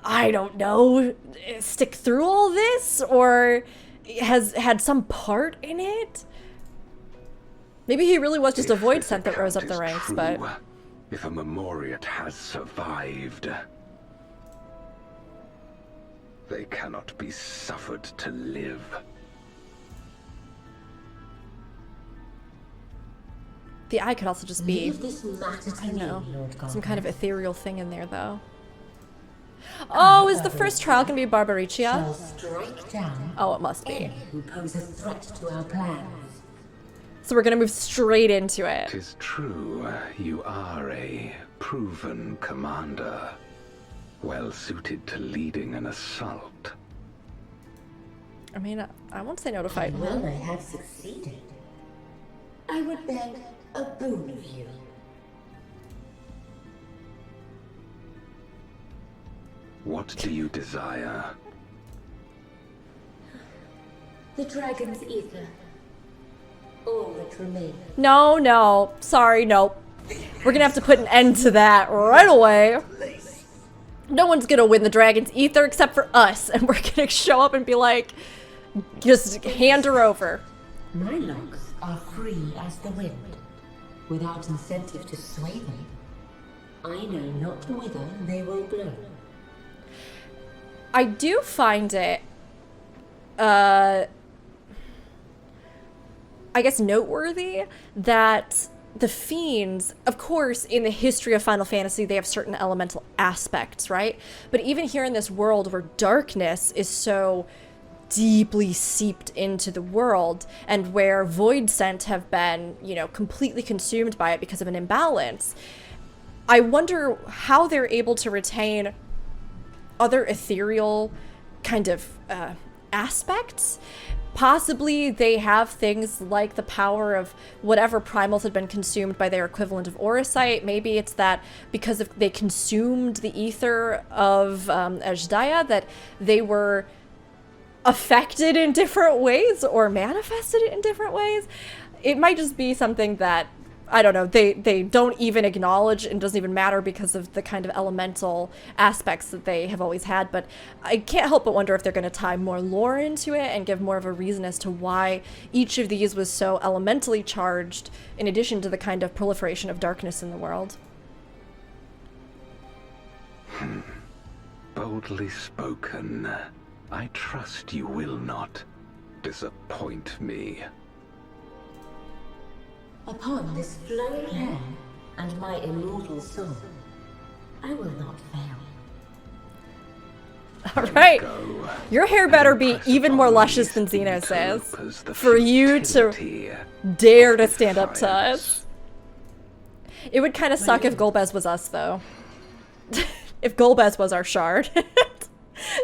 Speaker 1: I don't know, stick through all this, or has had some part in it? Maybe he really was just a Voidsent that rose up the ranks, but...
Speaker 6: If a Memoriat has survived, they cannot be suffered to live.
Speaker 1: The eye could also just be,
Speaker 7: Leave this matter to
Speaker 1: I don't
Speaker 7: me,
Speaker 1: know,
Speaker 7: Lord
Speaker 1: some kind of
Speaker 7: Goddess.
Speaker 1: ethereal thing in there, though. Oh, is the first trial gonna be Barbariccia?
Speaker 7: Shall strike down
Speaker 1: Oh, it must be.
Speaker 7: any who pose a threat to our plans.
Speaker 1: So we're gonna move straight into it.
Speaker 6: 'Tis true, you are a proven commander, well suited to leading an assault.
Speaker 1: I mean, I won't say no to fight.
Speaker 7: Well, I have succeeded. I would beg a boon of you.
Speaker 6: What do you desire?
Speaker 7: The dragon's ether. All that remains.
Speaker 1: No, no. Sorry, nope. We're gonna have to put an end to that right away. No one's gonna win the dragon's ether except for us, and we're gonna show up and be like, just hand her over.
Speaker 7: My locks are free as the wind, without incentive to sway them. I know not whither they will blow.
Speaker 1: I do find it, I guess noteworthy that the Fiends, of course, in the history of Final Fantasy, they have certain elemental aspects, right? But even here in this world where darkness is so deeply seeped into the world, and where Voidsent have been, you know, completely consumed by it because of an imbalance, I wonder how they're able to retain other ethereal kind of aspects. Possibly they have things like the power of whatever primals had been consumed by their equivalent of Orosite. Maybe it's that because of they consumed the ether of Ajdaya, that they were affected in different ways or manifested in different ways. It might just be something that, I don't know, they don't even acknowledge and doesn't even matter because of the kind of elemental aspects that they have always had. But I can't help but wonder if they're going to tie more lore into it and give more of a reason as to why each of these was so elementally charged, in addition to the kind of proliferation of darkness in the world.
Speaker 6: Boldly spoken. I trust you will not disappoint me.
Speaker 7: Upon this flowing hair and my immortal soul, I will not fail.
Speaker 1: All right.
Speaker 6: Go.
Speaker 1: Your hair better be even more luscious than Xenos is for you to dare to stand up to us. It would kind of suck if Golbez was us, though. If Golbez was our shard.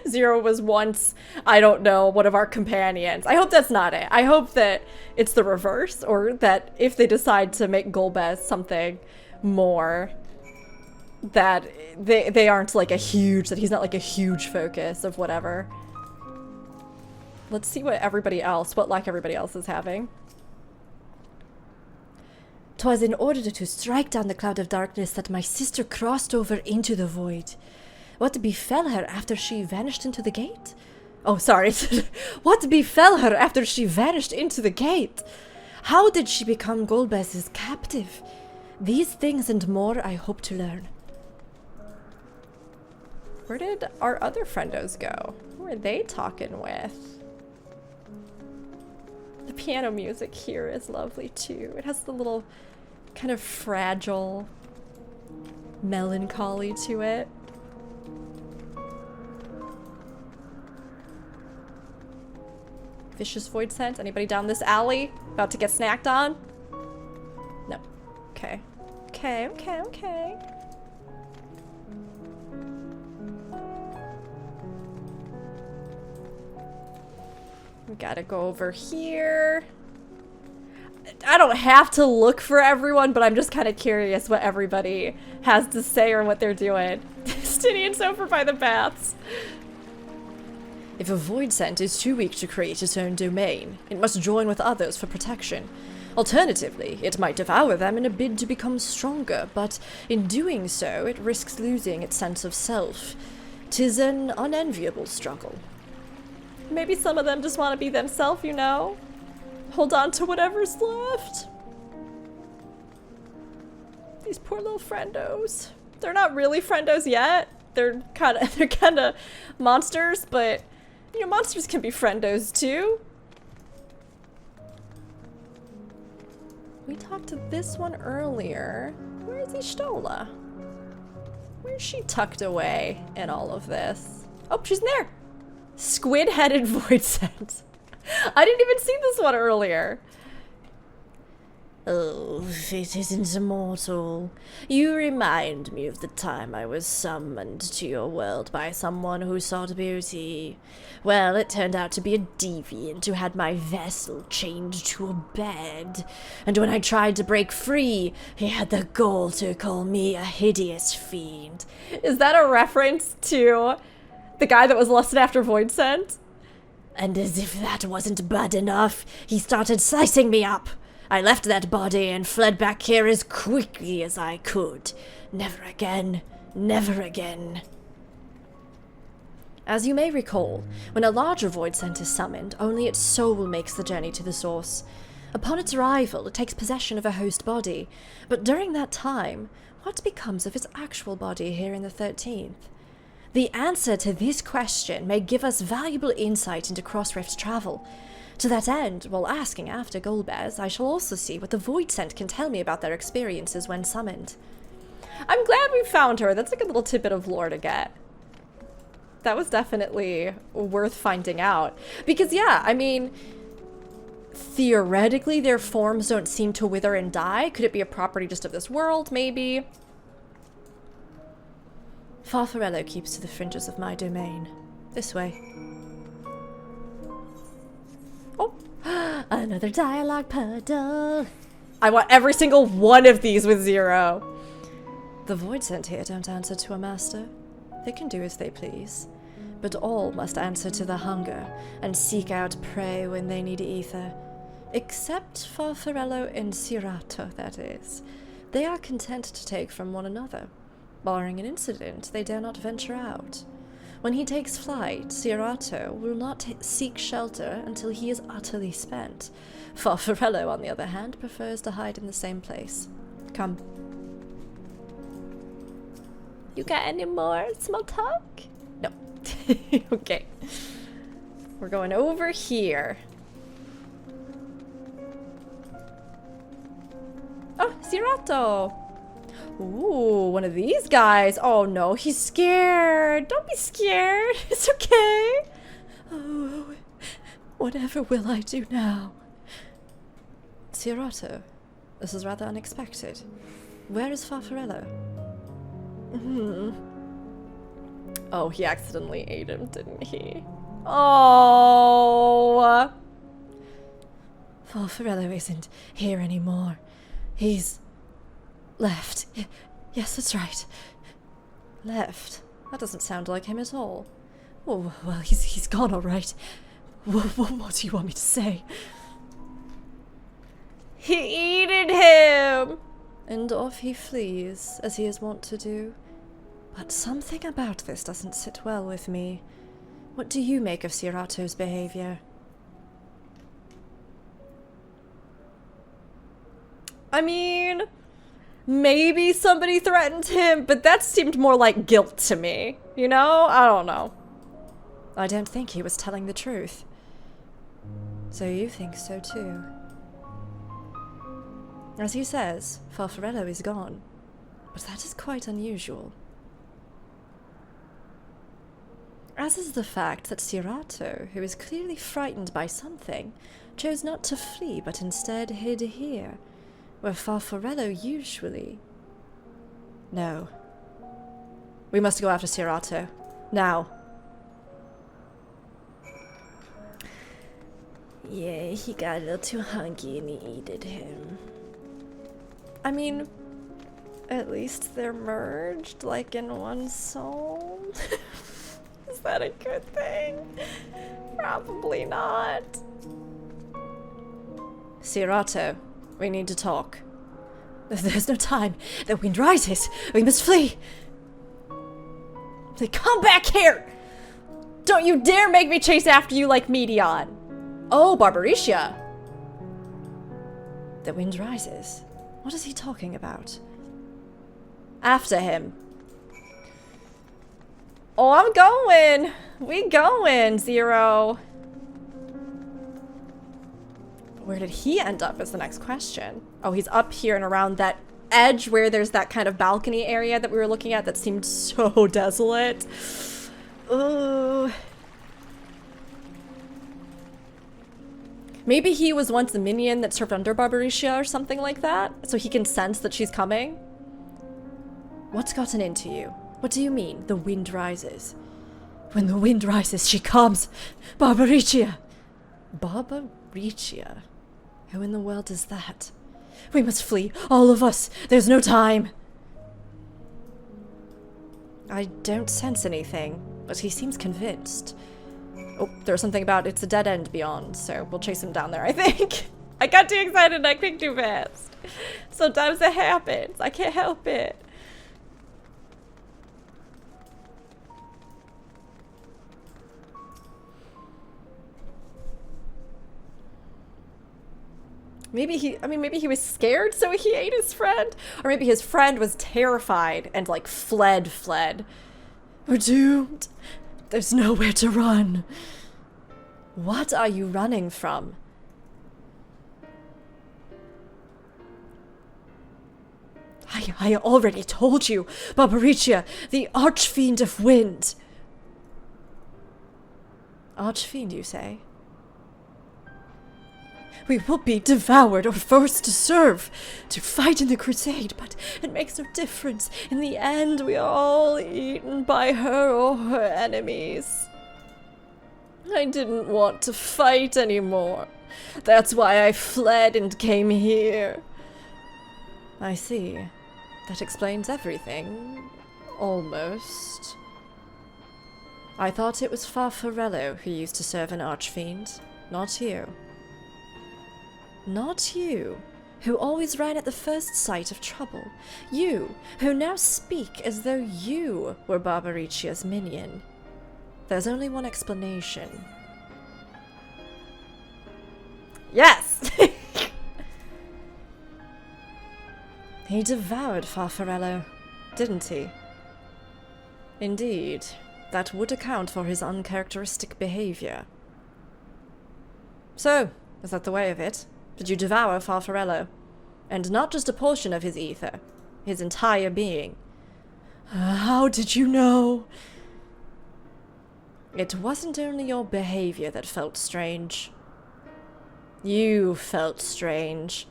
Speaker 1: Zero was once, I don't know, one of our companions. I hope that's not it. I hope that it's the reverse, or that if they decide to make Golbez something more, that they aren't like a huge, that he's not like a huge focus of whatever. Let's see what luck everybody else is having.
Speaker 4: 'Twas in order to strike down the cloud of darkness that my sister crossed over into the void. What befell her after she vanished into the gate? Oh, sorry. What befell her after she vanished into the gate? How did she become Golbez's captive? These things and more I hope to learn.
Speaker 1: Where did our other friendos go? Who are they talking with? The piano music here is lovely too. It has the little kind of fragile melancholy to it. Vicious Voidsent. Anybody down this alley? About to get snacked on? No. Okay. Okay. We gotta go over here. I don't have to look for everyone, but I'm just kind of curious what everybody has to say or what they're doing. Stinian's over by the baths.
Speaker 4: If a Voidsent is too weak to create its own domain, it must join with others for protection. Alternatively, it might devour them in a bid to become stronger, but in doing so, it risks losing its sense of self. 'Tis an unenviable struggle.
Speaker 1: Maybe some of them just want to be themselves, you know? Hold on to whatever's left. These poor little friendos. They're not really friendos yet. They're kind of monsters, but you know, monsters can be friendos too. We talked to this one earlier. Where is Ishtola? Where's she tucked away in all of this? Oh, she's in there. Squid-headed Voidsent. I didn't even see this one earlier.
Speaker 4: Oh, it isn't immortal. You remind me of the time I was summoned to your world by someone who sought beauty. Well, it turned out to be a deviant who had my vessel chained to a bed. And when I tried to break free, he had the gall to call me a hideous fiend.
Speaker 1: Is that a reference to the guy that was lusted after Voidsent?
Speaker 4: And as if that wasn't bad enough, he started slicing me up. I left that body and fled back here as quickly as I could. Never again. Never again.
Speaker 1: As you may recall, when a larger Voidsent is summoned, only its soul makes the journey to the source. Upon its arrival, it takes possession of a host body, but during that time, what becomes of its actual body here in the 13th? The answer to this question may give us valuable insight into Crossrift's travel. To that end, while asking after Golbez, I shall also see what the Voidsent can tell me about their experiences when summoned. I'm glad we found her. That's like a little tidbit of lore to get. That was definitely worth finding out. Because yeah, I mean, theoretically their forms don't seem to wither and die. Could it be a property just of this world, maybe?
Speaker 4: Farfarello keeps to the fringes of my domain. This way.
Speaker 1: Oh,
Speaker 4: another dialogue puddle.
Speaker 1: I want every single one of these with 0.
Speaker 4: The Voidsent here don't answer to a master. They can do as they please. But all must answer to the hunger and seek out prey when they need ether. Except Farfarello and Ciriatto, that is. They are content to take from one another. Barring an incident, they dare not venture out. When he takes flight, Ciriatto will not seek shelter until he is utterly spent. Farfarello, on the other hand, prefers to hide in the same place. Come.
Speaker 1: You got any more small talk? No. Okay. We're going over here. Oh, Ciriatto! Ooh, one of these guys. Oh no, he's scared. Don't be scared. It's okay.
Speaker 4: Oh, whatever will I do now? Ciriatto, this is rather unexpected. Where is Farfarello?
Speaker 1: Oh, he accidentally ate him, didn't he? Oh.
Speaker 4: Farfarello isn't here anymore. He's left. Yes, that's right.
Speaker 1: Left? That doesn't sound like him at all.
Speaker 4: Oh, well, he's gone, all right. What do you want me to say?
Speaker 1: He eated him! And off he flees, as he is wont to do. But something about this doesn't sit well with me. What do you make of Ciriatto's behavior? I mean, maybe somebody threatened him, but that seemed more like guilt to me. You know? I don't know. I don't think he was telling the truth. So you think so too. As he says, Farfarello is gone. But that is quite unusual. As is the fact that Ciriatto, who is clearly frightened by something, chose not to flee but instead hid here, where Farfarello usually... No. We must go after Ciriatto. Now. Yeah, he got a little too hungry and he eated him. I mean, at least they're merged, like in one soul. Is that a good thing? Probably not. Ciriatto, we need to talk. There's no time. The wind rises. We must flee. Come back here! Don't you dare make me chase after you like Medion. Oh, Barbariccia. The wind rises. What is he talking about? After him. Oh, I'm going. We going, Zero. Where did he end up is the next question. Oh, he's up here and around that edge where there's that kind of balcony area that we were looking at that seemed so desolate. Ooh. Maybe he was once a minion that served under Barbariccia or something like that, so he can sense that she's coming. What's gotten into you? What do you mean, the wind rises? When the wind rises, she comes! Barbariccia! Barbariccia? Who in the world is that? We must flee, all of us! There's no time! I don't sense anything, but he seems convinced. Oh, there's something about it's a dead end beyond, so we'll chase him down there, I think. I got too excited and I clicked too fast. Sometimes it happens. I can't help it. Maybe he was scared, so he ate his friend? Or maybe his friend was terrified and, like, fled. We're doomed. There's nowhere to run. What are you running from? I already told you, Barbariccia, the Archfiend of Wind. Archfiend, you say? We will be devoured or forced to serve, to fight in the crusade, but it makes no difference. In the end, we are all eaten by her or her enemies. I didn't want to fight anymore. That's why I fled and came here. I see. That explains everything. Almost. I thought it was Farfarello who used to serve an Archfiend, not you. Not you, who always ran at the first sight of trouble. You, who now speak as though you were Barbariccia's minion. There's only one explanation. Yes! He devoured Farfarello, didn't he? Indeed, that would account for his uncharacteristic behavior. So, is that the way of it? Did you devour Farfarello? And not just a portion of his ether, his entire being. How did you know? It wasn't only your behavior that felt strange. You felt strange,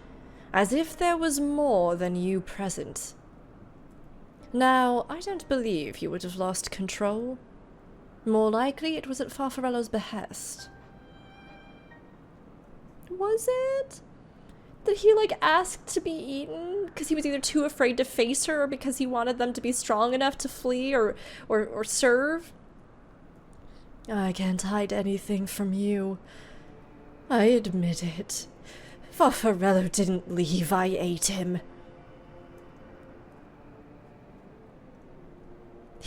Speaker 1: as if there was more than you present. Now, I don't believe you would have lost control. More likely it was at Farfarello's behest. Was it? Did he, like, ask to be eaten because he was either too afraid to face her or because he wanted them to be strong enough to flee or serve? I can't hide anything from you. I admit it. Farfarello didn't leave, I ate him.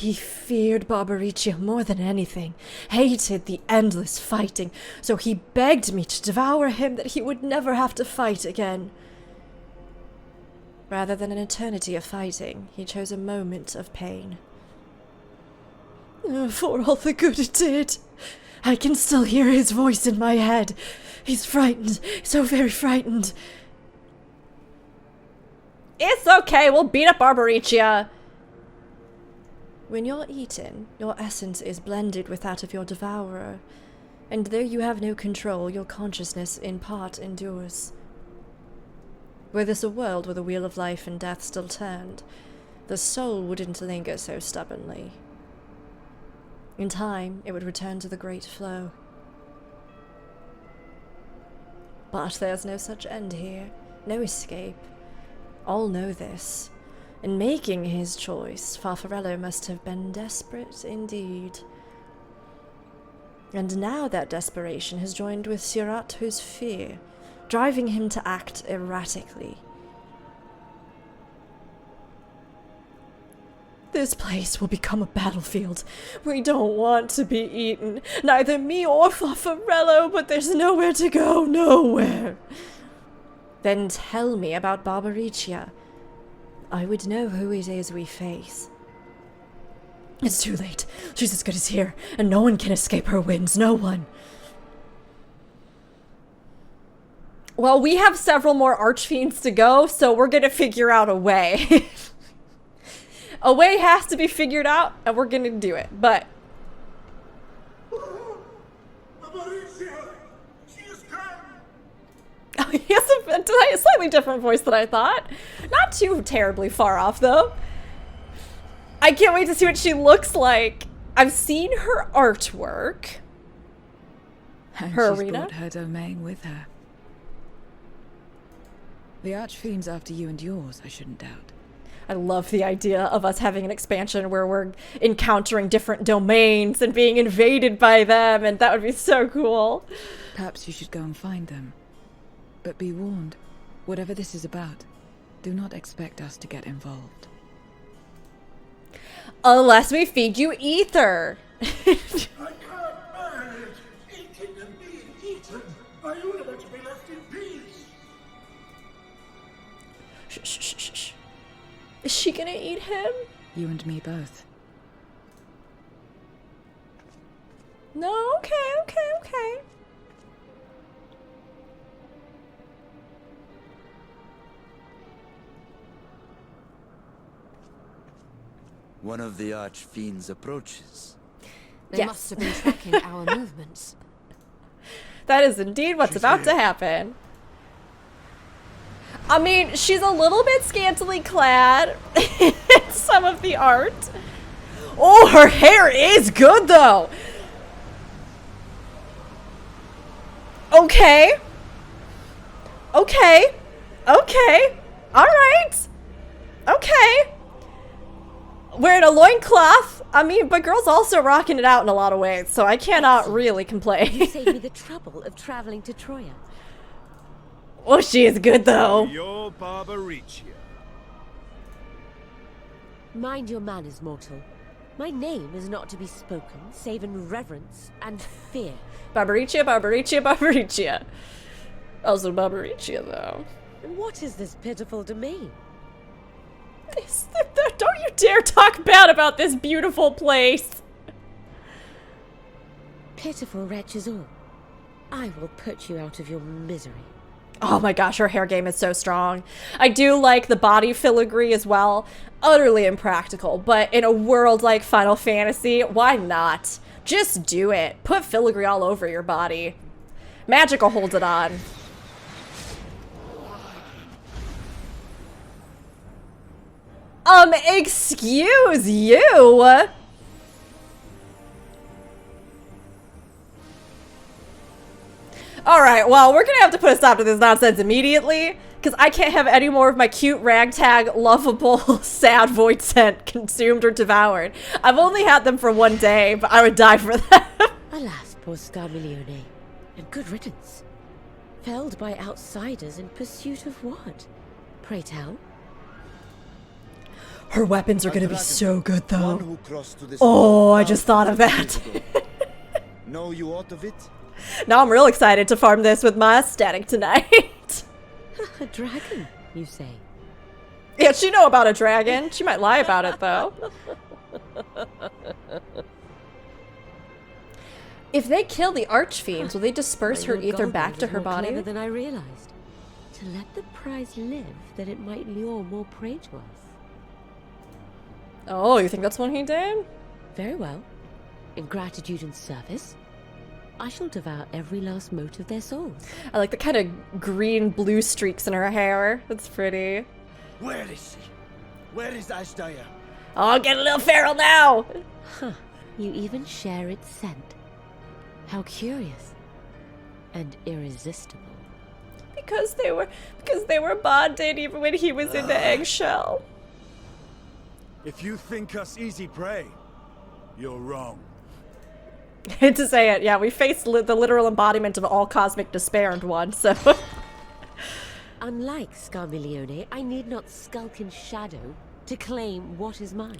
Speaker 4: He feared Barbariccia more than anything, hated the endless fighting, so he begged me to devour him that he would never have to fight again.
Speaker 1: Rather than an eternity of fighting, he chose a moment of pain.
Speaker 4: For all the good it did. I can still hear his voice in my head. He's frightened, so very frightened.
Speaker 1: It's okay, we'll beat up Barbariccia! When you're eaten, your essence is blended with that of your devourer, and though you have no control, your consciousness in part endures. Were this a world where the wheel of life and death still turned, the soul wouldn't linger so stubbornly. In time, it would return to the great flow. But there's no such end here, no escape. All know this. In making his choice, Farfarello must have been desperate indeed. And now that desperation has joined with Ciriatto's fear, driving him to act erratically.
Speaker 4: This place will become a battlefield. We don't want to be eaten, neither me or Farfarello, but there's nowhere to go, nowhere.
Speaker 1: Then tell me about Barbariccia. I would know who it is we face.
Speaker 4: It's too late. She's as good as here, and no one can escape her whims, no one.
Speaker 1: Well, we have several more archfiends to go, so we're gonna figure out a way. A way has to be figured out, and we're gonna do it, but...
Speaker 5: Barbariccia! She has come!
Speaker 1: Oh, he has a slightly different voice than I thought. Not too terribly far off, though. I can't wait to see what she looks like. I've seen her artwork.
Speaker 2: And
Speaker 1: Her
Speaker 2: she's
Speaker 1: arena.
Speaker 2: brought her domain with her. The Archfiend's after you and yours, I shouldn't doubt.
Speaker 1: I love the idea of us having an expansion where we're encountering different domains and being invaded by them, and that would be so cool.
Speaker 2: Perhaps you should go and find them. But be warned, whatever this is about, do not expect us to get involved.
Speaker 1: Unless we feed you ether.
Speaker 5: I can't manage eating and being eaten. I only want to be left in peace.
Speaker 1: Shh, shh, shh, shh, shh. Is she gonna eat him?
Speaker 2: You and me both.
Speaker 1: No, okay.
Speaker 8: One of the Archfiends approaches.
Speaker 3: They
Speaker 1: Yes.
Speaker 3: must have been tracking our movements.
Speaker 1: That is indeed what's about to happen. I mean, she's a little bit scantily clad in some of the art. Oh, her hair is good, though. Okay. All right. Okay. Wearing a loincloth. I mean, but girl's also rocking it out in a lot of ways, so I cannot really
Speaker 7: You
Speaker 1: complain.
Speaker 7: saved me the trouble of traveling to Troya.
Speaker 1: Oh, she is good, though.
Speaker 9: Your Barbariccia.
Speaker 7: Mind your manners, mortal. My name is not to be spoken, save in reverence and fear.
Speaker 1: Barbariccia. Also Barbariccia, though.
Speaker 7: And what is this pitiful domain?
Speaker 1: Don't you dare talk bad about this beautiful place.
Speaker 7: Pitiful wretches all. I will put you out of your misery.
Speaker 1: Oh my gosh, her hair game is so strong. I do like the body filigree as well. Utterly impractical, but in a world like Final Fantasy, why not? Just do it. Put filigree all over your body. Magic will hold it on. Excuse you? Alright, well, we're gonna have to put a stop to this nonsense immediately, because I can't have any more of my cute, ragtag, lovable, sad Voidsent consumed or devoured. I've only had them for one day, but I would die for them.
Speaker 7: Alas, poor Scarmiglione, and good riddance. Felled by outsiders in pursuit of what? Pray tell.
Speaker 4: Her weapons are
Speaker 8: A
Speaker 4: gonna be
Speaker 8: dragon,
Speaker 4: so good, though.
Speaker 8: one who crossed to this
Speaker 4: Oh,
Speaker 8: world
Speaker 4: I just thought of that.
Speaker 8: years ago. Know you aught of it?
Speaker 1: Now I'm real excited to farm this with my static tonight.
Speaker 3: A dragon, you say?
Speaker 1: Yeah, she know about a dragon. She might lie about it, though. If they kill the Archfiends, will they disperse her
Speaker 3: Your
Speaker 1: ether
Speaker 3: Golgari
Speaker 1: back to
Speaker 3: was
Speaker 1: her
Speaker 3: more clever
Speaker 1: body?
Speaker 3: than I realized. To let the prize live, that it might lure more prey to us.
Speaker 1: Oh, you think that's what he did?
Speaker 3: Very well. In gratitude and service, I shall devour every last mote of their souls.
Speaker 1: I like the kind of green-blue streaks in her hair. That's pretty.
Speaker 8: Where is she? Where is Ashdaya?
Speaker 1: Oh, get a little feral now!
Speaker 3: Huh. You even share its scent. How curious. And irresistible.
Speaker 1: Because they were bonded even when he was in the eggshell.
Speaker 9: If you think us easy prey, you're wrong.
Speaker 1: Hate to say it, yeah, we faced the literal embodiment of all cosmic despair in one, so...
Speaker 3: Unlike Scarmiglione, I need not skulk in shadow to claim what is mine.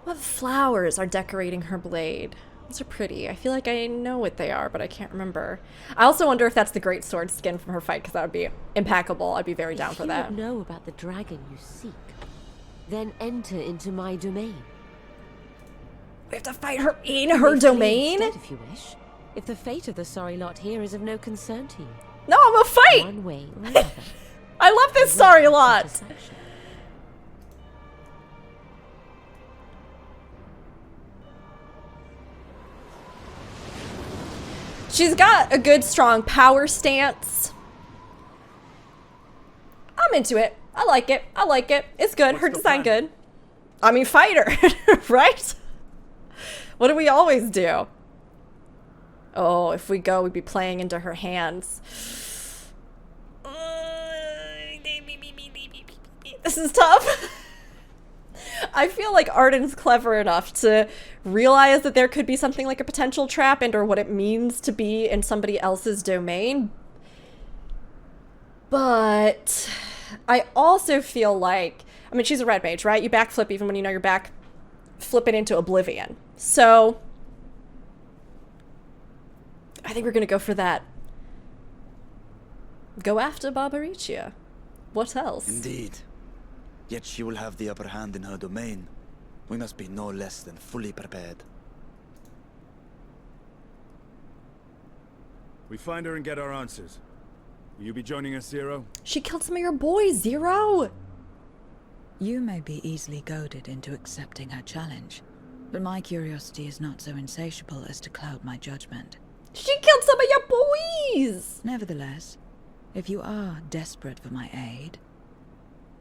Speaker 1: What flowers are decorating her blade? Those are pretty. I feel like I know what they are, but I can't remember. I also wonder if that's the great sword skin from her fight, because that would be impeccable. I'd be very down for that.
Speaker 3: If you would know about the dragon you seek, then enter into my domain.
Speaker 1: We have to fight her in her domain?
Speaker 3: Instead, if you wish. If the fate of the sorry lot here is of no concern to you.
Speaker 1: No, I'm a fight!
Speaker 3: One way or another.
Speaker 1: I love this sorry lot!
Speaker 3: Satisfaction.
Speaker 1: She's got a good, strong power stance. I'm into it. I like it. I like it. It's good.
Speaker 9: What's
Speaker 1: Her
Speaker 9: the
Speaker 1: design
Speaker 9: plan?
Speaker 1: good. I mean, fight her, right? What do we always do? Oh, if we go, we'd be playing into her hands. This is tough. I feel like Arden's clever enough to realize that there could be something like a potential trap and or what it means to be in somebody else's domain. But I also feel like, I mean, she's a red mage, right? You backflip even when you know you're back flipping into oblivion. So I think we're gonna go for that. Go after Barbariccia. What else?
Speaker 8: Indeed. Yet she will have the upper hand in her domain. We must be no less than fully prepared.
Speaker 9: We find her and get our answers. Will you be joining us, Zero?
Speaker 1: She killed some of your boys, Zero!
Speaker 2: You may be easily goaded into accepting her challenge, but my curiosity is not so insatiable as to cloud my judgment.
Speaker 1: She killed some of your boys!
Speaker 2: Nevertheless, if you are desperate for my aid,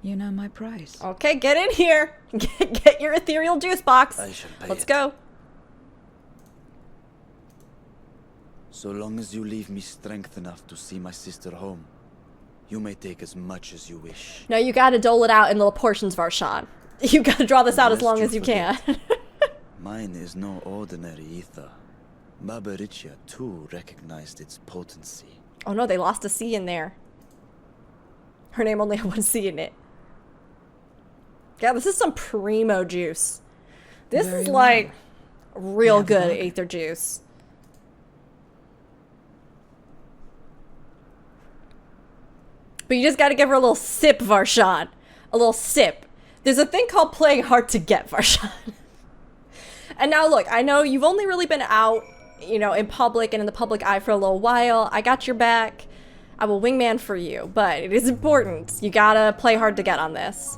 Speaker 2: you know my price.
Speaker 1: Okay, get in here. Get your ethereal juice box.
Speaker 8: I shall pay
Speaker 1: Let's
Speaker 8: it.
Speaker 1: go.
Speaker 8: So long as you leave me strength enough to see my sister home, you may take as much as you wish.
Speaker 1: No, you gotta dole it out in little portions, Varshan. You gotta draw this out as long as you can.
Speaker 8: Mine is no ordinary ether. Barbariccia, too, recognized its potency.
Speaker 1: Oh no, they lost a C in there. Her name only had one C in it. Yeah, this is some primo juice. This
Speaker 2: Very
Speaker 1: is
Speaker 2: well.
Speaker 1: like real
Speaker 2: You have a
Speaker 1: good
Speaker 2: bargain.
Speaker 1: ether juice. But you just gotta give her a little sip, Varshan. A little sip. There's a thing called playing hard to get, Varshan. And now look, I know you've only really been out, you know, in public and in the public eye for a little while. I got your back. I will wingman for you, but it is important. You gotta play hard to get on this.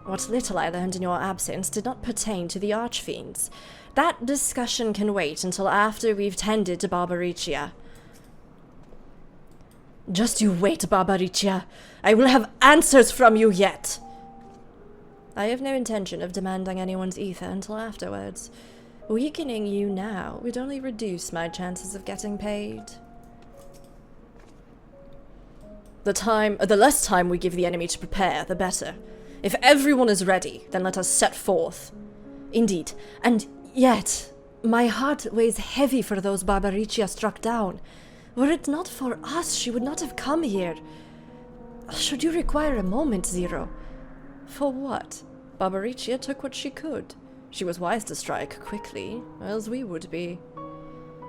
Speaker 1: What little I learned in your absence did not pertain to the Archfiends. That discussion can wait until after we've tended to Barbariccia. Just you wait, Barbariccia. I will have answers from you yet. I have no intention of demanding anyone's ether until afterwards. Weakening you now would only reduce my chances of getting paid. The less time we give the enemy to prepare, the better. If everyone is ready, then let us set forth. Indeed, and yet, my heart weighs heavy for those Barbariccia struck down. Were it not for us, she would not have come here. Should you require a moment, Zero? For what? Barbariccia took what she could. She was wise to strike quickly, as we would be.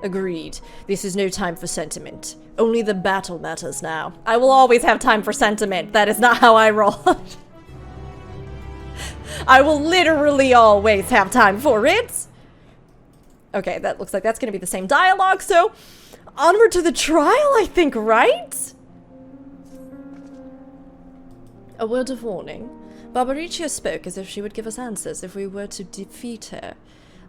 Speaker 1: Agreed. This is no time for sentiment. Only the battle matters now. I will always have time for sentiment. That is not how I roll. I will literally always have time for it. Okay, that looks like that's going to be the same dialogue, so onward to the trial, I think, right? A word of warning. Barbariccia spoke as if she would give us answers if we were to defeat her.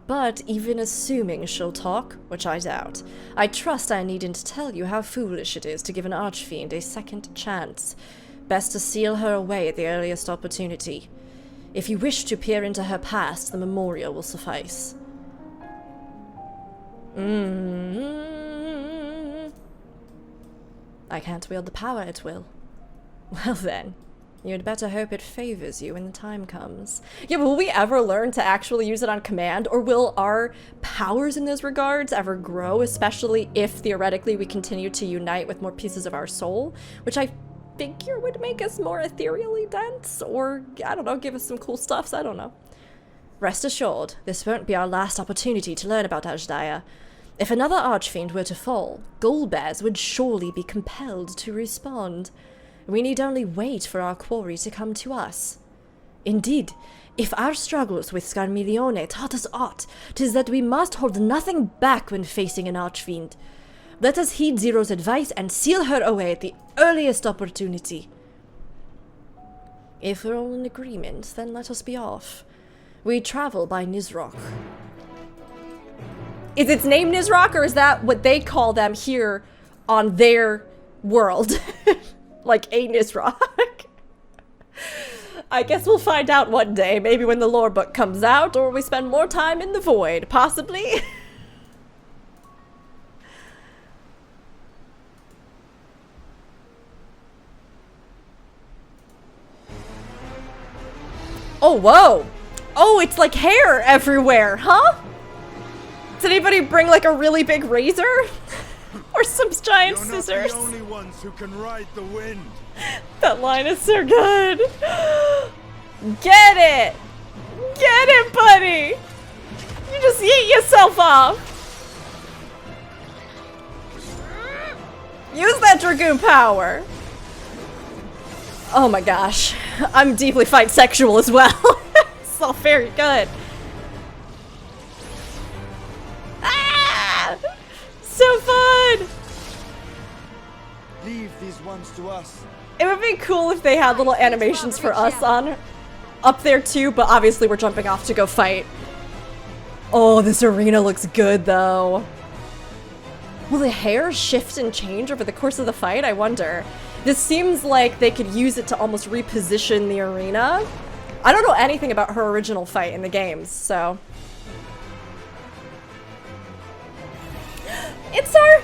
Speaker 1: But even assuming she'll talk, which I doubt, I trust I needn't tell you how foolish it is to give an archfiend a second chance. Best to seal her away at the earliest opportunity. If you wish to peer into her past, the memorial will suffice. I can't wield the power at will. Well then, you'd better hope it favors you when the time comes. Yeah, will we ever learn to actually use it on command, or will our powers in those regards ever grow, especially if theoretically we continue to unite with more pieces of our soul, which I figure would make us more ethereally dense, or, I don't know, give us some cool stuffs, I don't know. Rest assured, this won't be our last opportunity to learn about Azhdaya. If another archfiend were to fall, Ghoulbears would surely be compelled to respond. We need only wait for our quarry to come to us. Indeed, if our struggles with Scarmiglione taught us aught, 'tis that we must hold nothing back when facing an archfiend. Let us heed Zero's advice and seal her away at the earliest opportunity. If we're all in agreement, then let us be off. We travel by Nizrock. Is its name Nizrock, or is that what they call them here on their world? Like a Nizrock? I guess we'll find out one day, maybe when the lore book comes out, or we spend more time in the void, possibly. Oh, whoa! Oh, it's like hair everywhere, huh? Did anybody bring like a really big razor? Or some giant scissors?
Speaker 9: You're not the only ones who can ride the wind.
Speaker 1: That line is so good. Get it! Get it, buddy! You just yeet yourself off. Use that Dragoon power. Oh my gosh. I'm deeply fight sexual as well. It's all very good. Ah! So fun!
Speaker 8: Leave these ones to us.
Speaker 1: It would be cool if they had little animations for us on up there too, but obviously we're jumping off to go fight. Oh, this arena looks good though. Will the hair shift and change over the course of the fight? I wonder. This seems like they could use it to almost reposition the arena. I don't know anything about her original fight in the games, so. It's our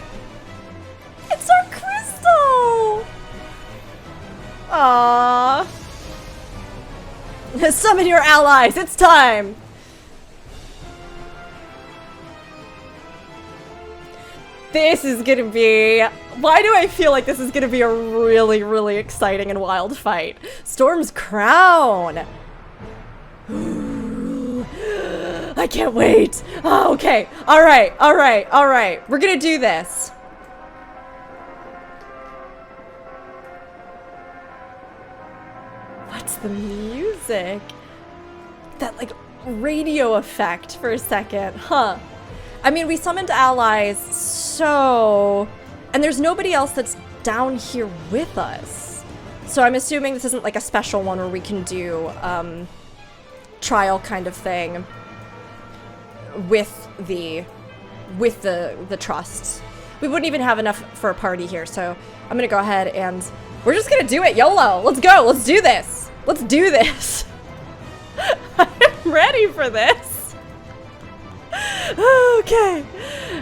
Speaker 1: crystal! Aww. Summon your allies, it's time! This is gonna be... Why do I feel like this is gonna be a really, really exciting and wild fight? Storm's Crown! I can't wait! Oh, okay. Alright, alright, alright. We're gonna do this. What's the music? That, like, radio effect for a second, huh? I mean, we summoned allies, so... And there's nobody else that's down here with us. So I'm assuming this isn't like a special one where we can do, trial kind of thing with the trusts. We wouldn't even have enough for a party here, so I'm gonna go ahead and we're just gonna do it, YOLO! Let's go! Let's do this! Let's do this! I'm ready for this! Okay,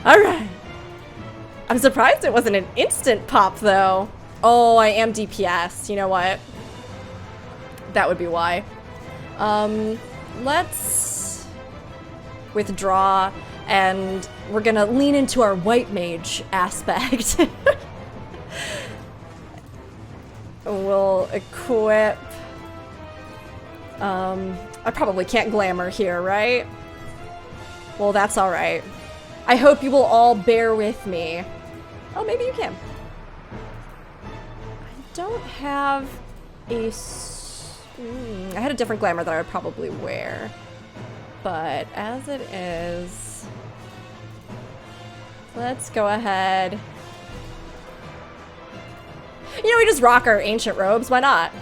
Speaker 1: alright. I'm surprised it wasn't an instant pop, though. Oh, I am DPS. You know what? That would be why. Let's withdraw, and we're gonna lean into our white mage aspect. We'll equip I probably can't glamour here, right? Well, that's alright. I hope you will all bear with me. Oh, maybe you can. I don't have a... I had a different glamour that I would probably wear. But as it is... Let's go ahead. You know, we just rock our ancient robes. Why not?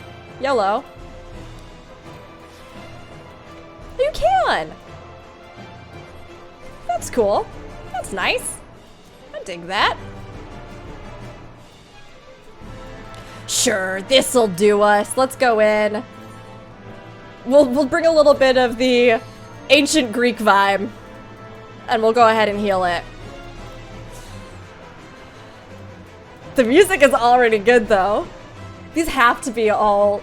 Speaker 1: YOLO. You can! That's cool. That's nice. I dig that. Sure, this'll do us. Let's go in. We'll bring a little bit of the ancient Greek vibe. And we'll go ahead and heal it. The music is already good, though. These have to be all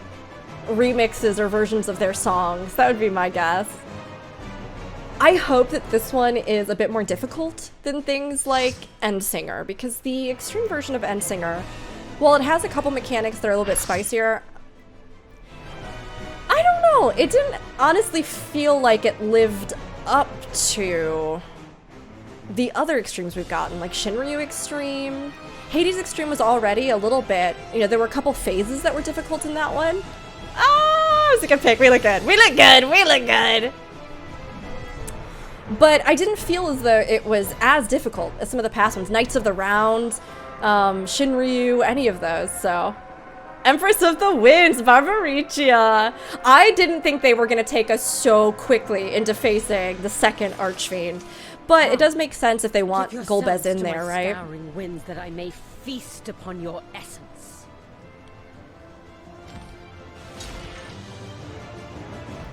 Speaker 1: remixes or versions of their songs. That would be my guess. I hope that this one is a bit more difficult than things like Endsinger, because the extreme version of Endsinger, while it has a couple mechanics that are a little bit spicier, I don't know. It didn't honestly feel like it lived up to the other extremes we've gotten, like Shinryu Extreme. Hades Extreme was already a little bit, you know, there were a couple phases that were difficult in that one. Ah, it's a good pick. We look good. We look good. We look good. But I didn't feel as though it was as difficult as some of the past ones. Knights of the Round, Shinryu, any of those, so. Empress of the Winds, Barbariccia. I didn't think they were going to take us so quickly into facing the second Archfiend. But it does make sense if they want Golbez in there, right?
Speaker 3: Scouring winds that I may feast upon your essence.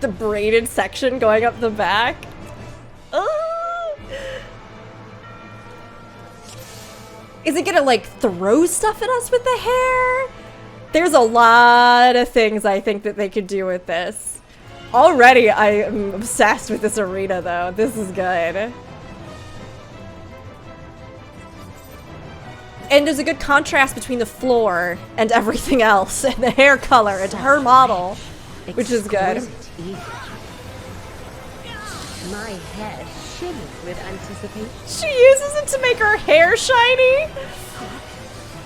Speaker 1: The braided section going up the back. Is it gonna like throw stuff at us with the hair? There's a lot of things I think that they could do with this. Already I am obsessed with this arena though. This is good. And there's a good contrast between the floor and everything else, and the hair color and her model, which is good.
Speaker 3: My head shimmered with anticipation.
Speaker 1: She uses it to make her hair shiny?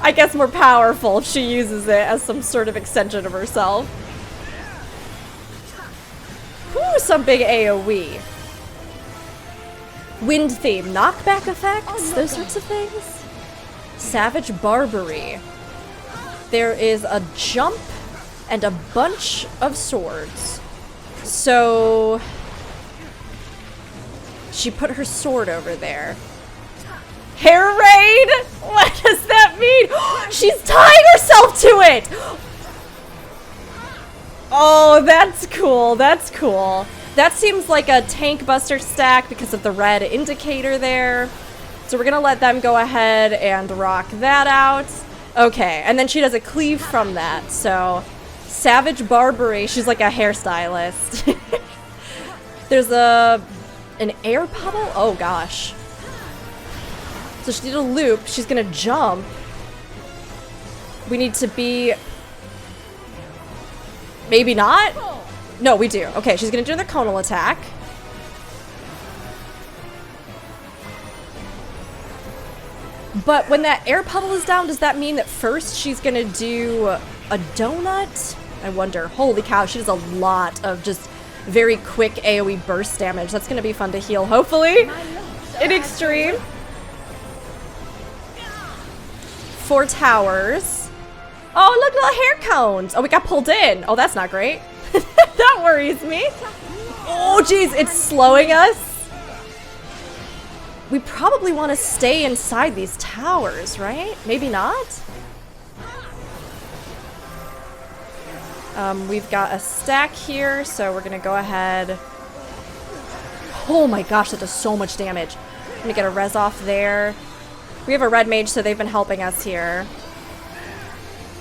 Speaker 1: I guess more powerful if she uses it as some sort of extension of herself. Ooh, some big AoE. Wind theme, knockback effects, those sorts of things. Savage Barbary. There is a jump and a bunch of swords. So she put her sword over there. Hair raid? What does that mean? She's tying herself to it! Oh, that's cool. That's cool. That seems like a tank buster stack because of the red indicator there. So we're gonna let them go ahead and rock that out. Okay, and then she does a cleave from that. So, Savage Barbary, she's like a hairstylist. There's an air puddle? Oh gosh. So she did a loop, she's gonna jump. We need to be... Maybe not? No, we do. Okay, she's gonna do the conal attack. But when that air puddle is down, does that mean that first she's gonna do a donut? I wonder. Holy cow, she does a lot of just very quick AoE burst damage. That's gonna be fun to heal, hopefully. In extreme. 4 towers. Oh, look, little hair cones. Oh, we got pulled in. Oh, that's not great. That worries me. Oh, geez, it's slowing us. We probably want to stay inside these towers, right? Maybe not? We've got a stack here, so we're gonna go ahead. Oh my gosh, that does so much damage. Let me get a res off there. We have a red mage, so they've been helping us here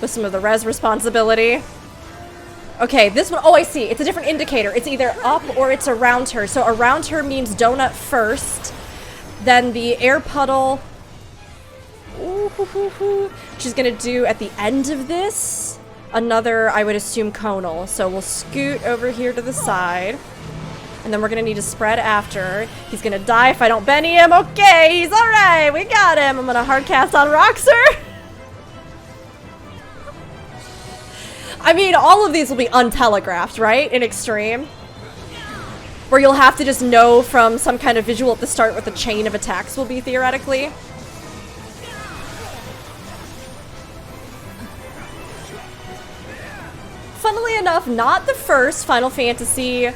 Speaker 1: with some of the res responsibility. Okay, this one, oh, I see. It's a different indicator. It's either up or it's around her. So around her means donut first. Then the air puddle. Ooh, she's gonna do at the end of this. another, I would assume, conal. So we'll scoot over here to the side. And then we're gonna need to spread after. He's gonna die if I don't Benny him. Okay, he's alright. We got him. I'm gonna hardcast on Roxer. I mean, all of these will be untelegraphed, right? In Extreme. Where you'll have to just know from some kind of visual at the start what the chain of attacks will be, theoretically. Funnily enough, not the first Final Fantasy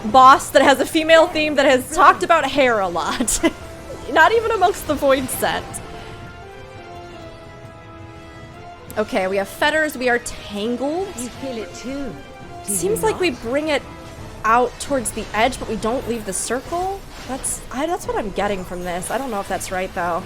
Speaker 1: boss that has a female theme that has talked about hair a lot. Not even amongst the Voidsent. Okay, we have fetters, we are tangled.
Speaker 3: You feel it too.
Speaker 1: Seems like we bring it out towards the edge, but we don't leave the circle. That's what I'm getting from this. I don't know if that's right, though.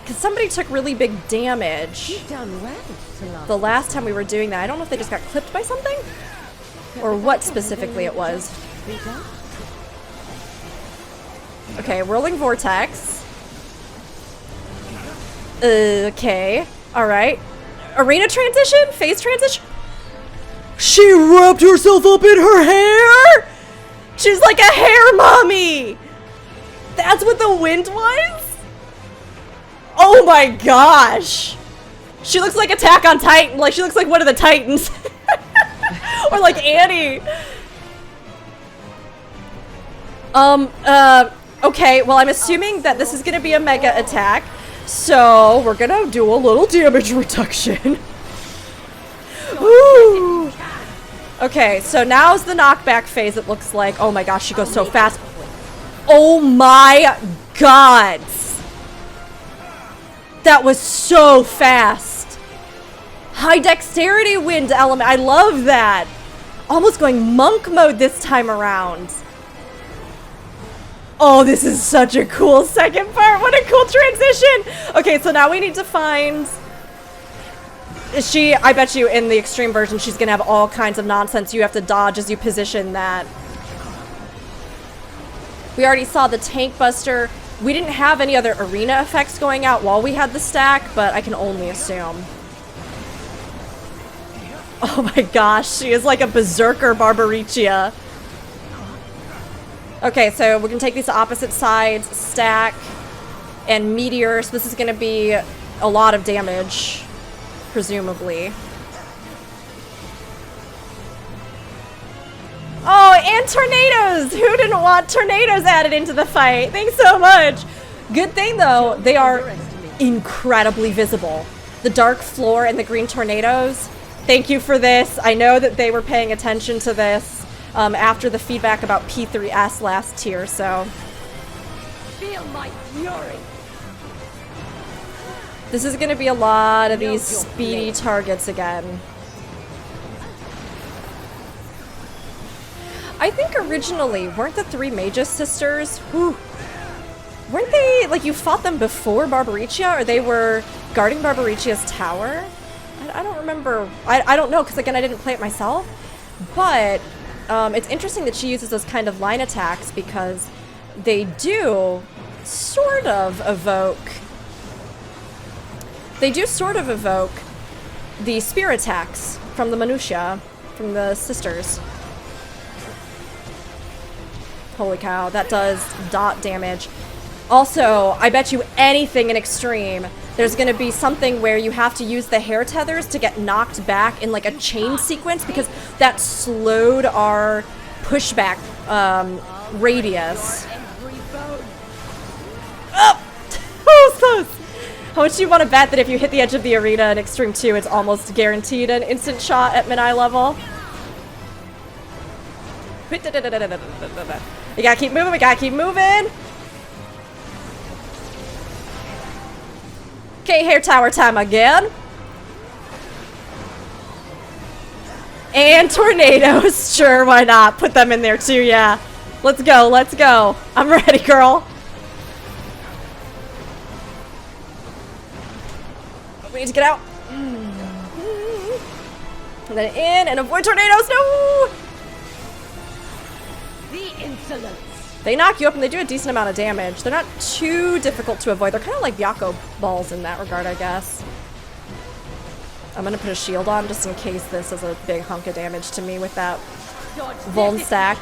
Speaker 1: Because somebody took really big damage.
Speaker 3: You've done well,
Speaker 1: the last time we were doing that. I don't know if they just got clipped by something? Or what specifically it was. Okay, Whirling Vortex. Okay. Alright. Arena transition? Phase transition? She wrapped herself up in her hair? She's like a hair mommy! That's what the wind was? Oh my gosh! She looks like Attack on Titan. Like, she looks like one of the Titans. Or like Annie. Okay, well, I'm assuming that this is gonna be a mega attack. So, we're gonna do a little damage reduction. Woo! Okay, so now's the knockback phase, it looks like. Oh my gosh, she goes so fast. Oh my god! That was so fast. High dexterity wind element. I love that. Almost going monk mode this time around. Oh, this is such a cool second part. What a cool transition. Okay, so now we need to find... I bet you in the extreme version, she's gonna have all kinds of nonsense you have to dodge as you position that. We already saw the tank buster. We didn't have any other arena effects going out while we had the stack, but I can only assume. Oh my gosh, she is like a berserker Barbariccia. Okay, so we're gonna take these to opposite sides, stack, and meteor. So this is gonna be a lot of damage, presumably. Oh, and tornadoes! Who didn't want tornadoes added into the fight? Thanks so much! Good thing, though, they are incredibly visible. The dark floor and the green tornadoes. Thank you for this. I know that they were paying attention to this after the feedback about P3S last tier, so...
Speaker 3: Feel my fury!
Speaker 1: This is gonna be a lot of these speedy targets again. I think originally, weren't the three Magus sisters, weren't they, like, you fought them before Barbariccia, or they were guarding Barbariccia's tower? I don't remember. I don't know, because again, I didn't play it myself. But it's interesting that she uses those kind of line attacks, because they do sort of evoke the spear attacks from the Minutia, from the sisters. Holy cow, that does dot damage. Also, I bet you anything in Extreme, there's gonna be something where you have to use the hair tethers to get knocked back in like a chain sequence, because that slowed our pushback radius. Oh! That was close! How much do you want to bet that if you hit the edge of the arena in Extreme 2, it's almost guaranteed an instant shot at mid-eye level? We gotta keep moving, we gotta keep moving! Okay, hair tower time again. And tornadoes, sure, why not? Put them in there too, yeah. Let's go, let's go. I'm ready, girl. We need to get out. And then in and avoid tornadoes, no!
Speaker 3: The insolence.
Speaker 1: They knock you up and they do a decent amount of damage. They're not too difficult to avoid. They're kind of like Yako balls in that regard, I guess. I'm gonna put a shield on just in case this is a big hunk of damage to me with that Vuln stack.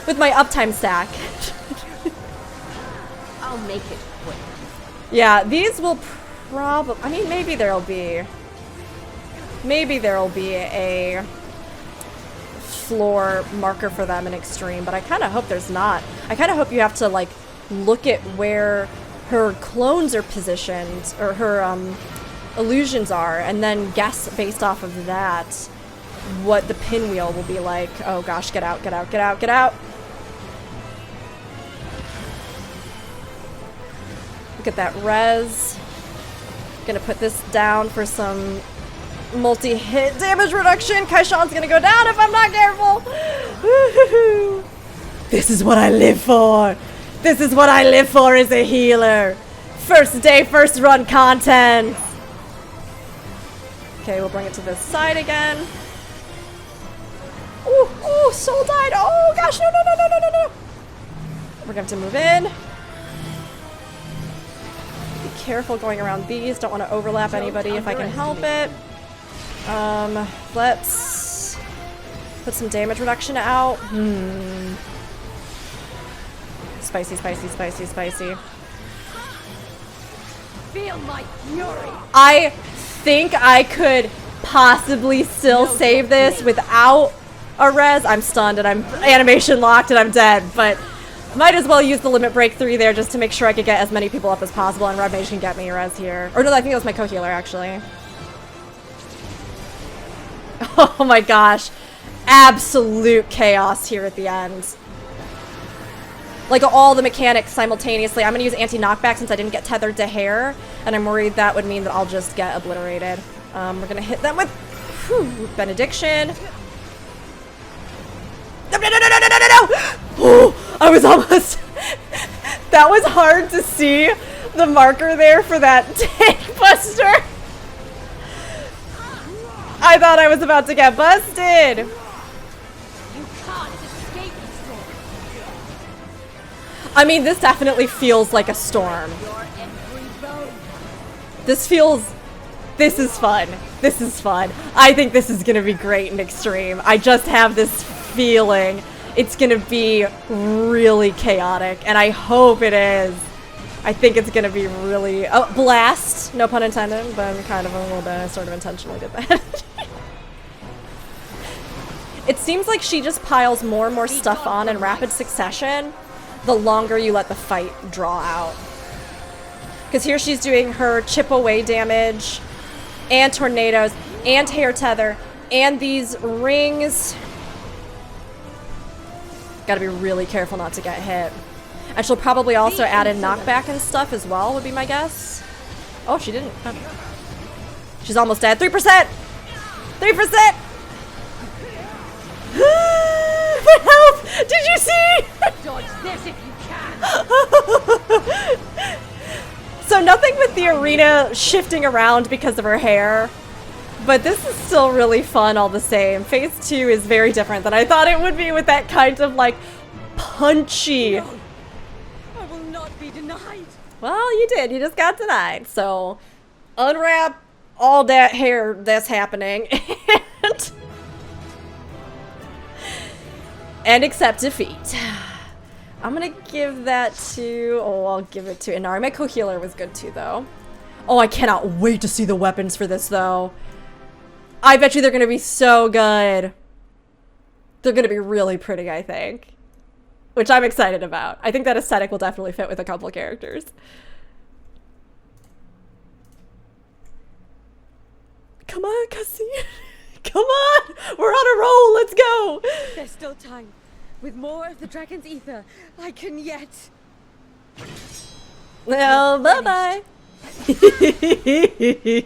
Speaker 1: With my uptime stack.
Speaker 3: I'll make it quick.
Speaker 1: Yeah, these will probably... I mean, maybe there'll be a floor marker for them in Extreme, but I kind of hope there's not. I kind of hope you have to, like, look at where her clones are positioned, or her, illusions are, and then guess based off of that what the pinwheel will be like. Oh gosh, get out, get out, get out, get out! Look at that res. Gonna put this down for some multi-hit damage reduction. Kaishan's gonna go down if I'm not careful. Woohoo! This is what I live for. This is what I live for as a healer. First day, first run content. Okay, we'll bring it to this side again. Ooh, ooh, soul died. Oh gosh, no, no, no, no, no, no, no. We're gonna have to move in. Be careful going around these. Don't want to overlap anybody if I can help it. Let's put some damage reduction out. Spicy, spicy, spicy, spicy.
Speaker 3: Feel my fury.
Speaker 1: I think I could possibly still save this without a res. I'm stunned and I'm animation locked and I'm dead, but might as well use the limit break 3 there just to make sure I could get as many people up as possible, and Red Mage can get me a res here. Or no, I think that was my co-healer actually. Oh my gosh. Absolute chaos here at the end. Like all the mechanics simultaneously. I'm gonna use anti-knockback since I didn't get tethered to hair, and I'm worried that would mean that I'll just get obliterated. We're gonna hit them with benediction. No, no, no, no, no, no, no, no! Oh, I was almost... That was hard to see the marker there for that tank buster. I thought I was about to get busted.
Speaker 3: You can't escape the storm.
Speaker 1: I mean, this definitely feels like a storm. This is fun. This is fun. I think this is gonna be great in Extreme. I just have this feeling it's gonna be really chaotic, and I hope it is. I think it's gonna be really... Oh, blast! No pun intended, but I'm kind of a little bit sort of intentionally did that. It seems like she just piles more and more stuff on in rapid succession the longer you let the fight draw out. Because here she's doing her chip away damage, and tornadoes, and hair tether, and these rings. Gotta be really careful not to get hit. And she'll probably also add in knockback and stuff as well, would be my guess. Oh, she didn't. Oh. She's almost dead. 3%! 3%! Help! Did you see?
Speaker 3: Dodge this if you can.
Speaker 1: So nothing with the arena shifting around because of her hair, but this is still really fun all the same. Phase 2 is very different than I thought it would be with that kind of like punchy.
Speaker 3: No, I will not be denied.
Speaker 1: Well, you did. You just got denied. So unwrap all that hair that's happening and accept defeat. I'm gonna give that to... Oh, I'll give it to Inari. My co-healer was good too, though. Oh, I cannot wait to see the weapons for this, though. I bet you they're gonna be so good. They're gonna be really pretty, I think. Which I'm excited about. I think that aesthetic will definitely fit with a couple of characters. Come on, Cassie. Come on! We're on a roll! Let's go!
Speaker 3: There's still time. With more of the dragon's ether, I can yet...
Speaker 1: Well, bye-bye.
Speaker 3: Damn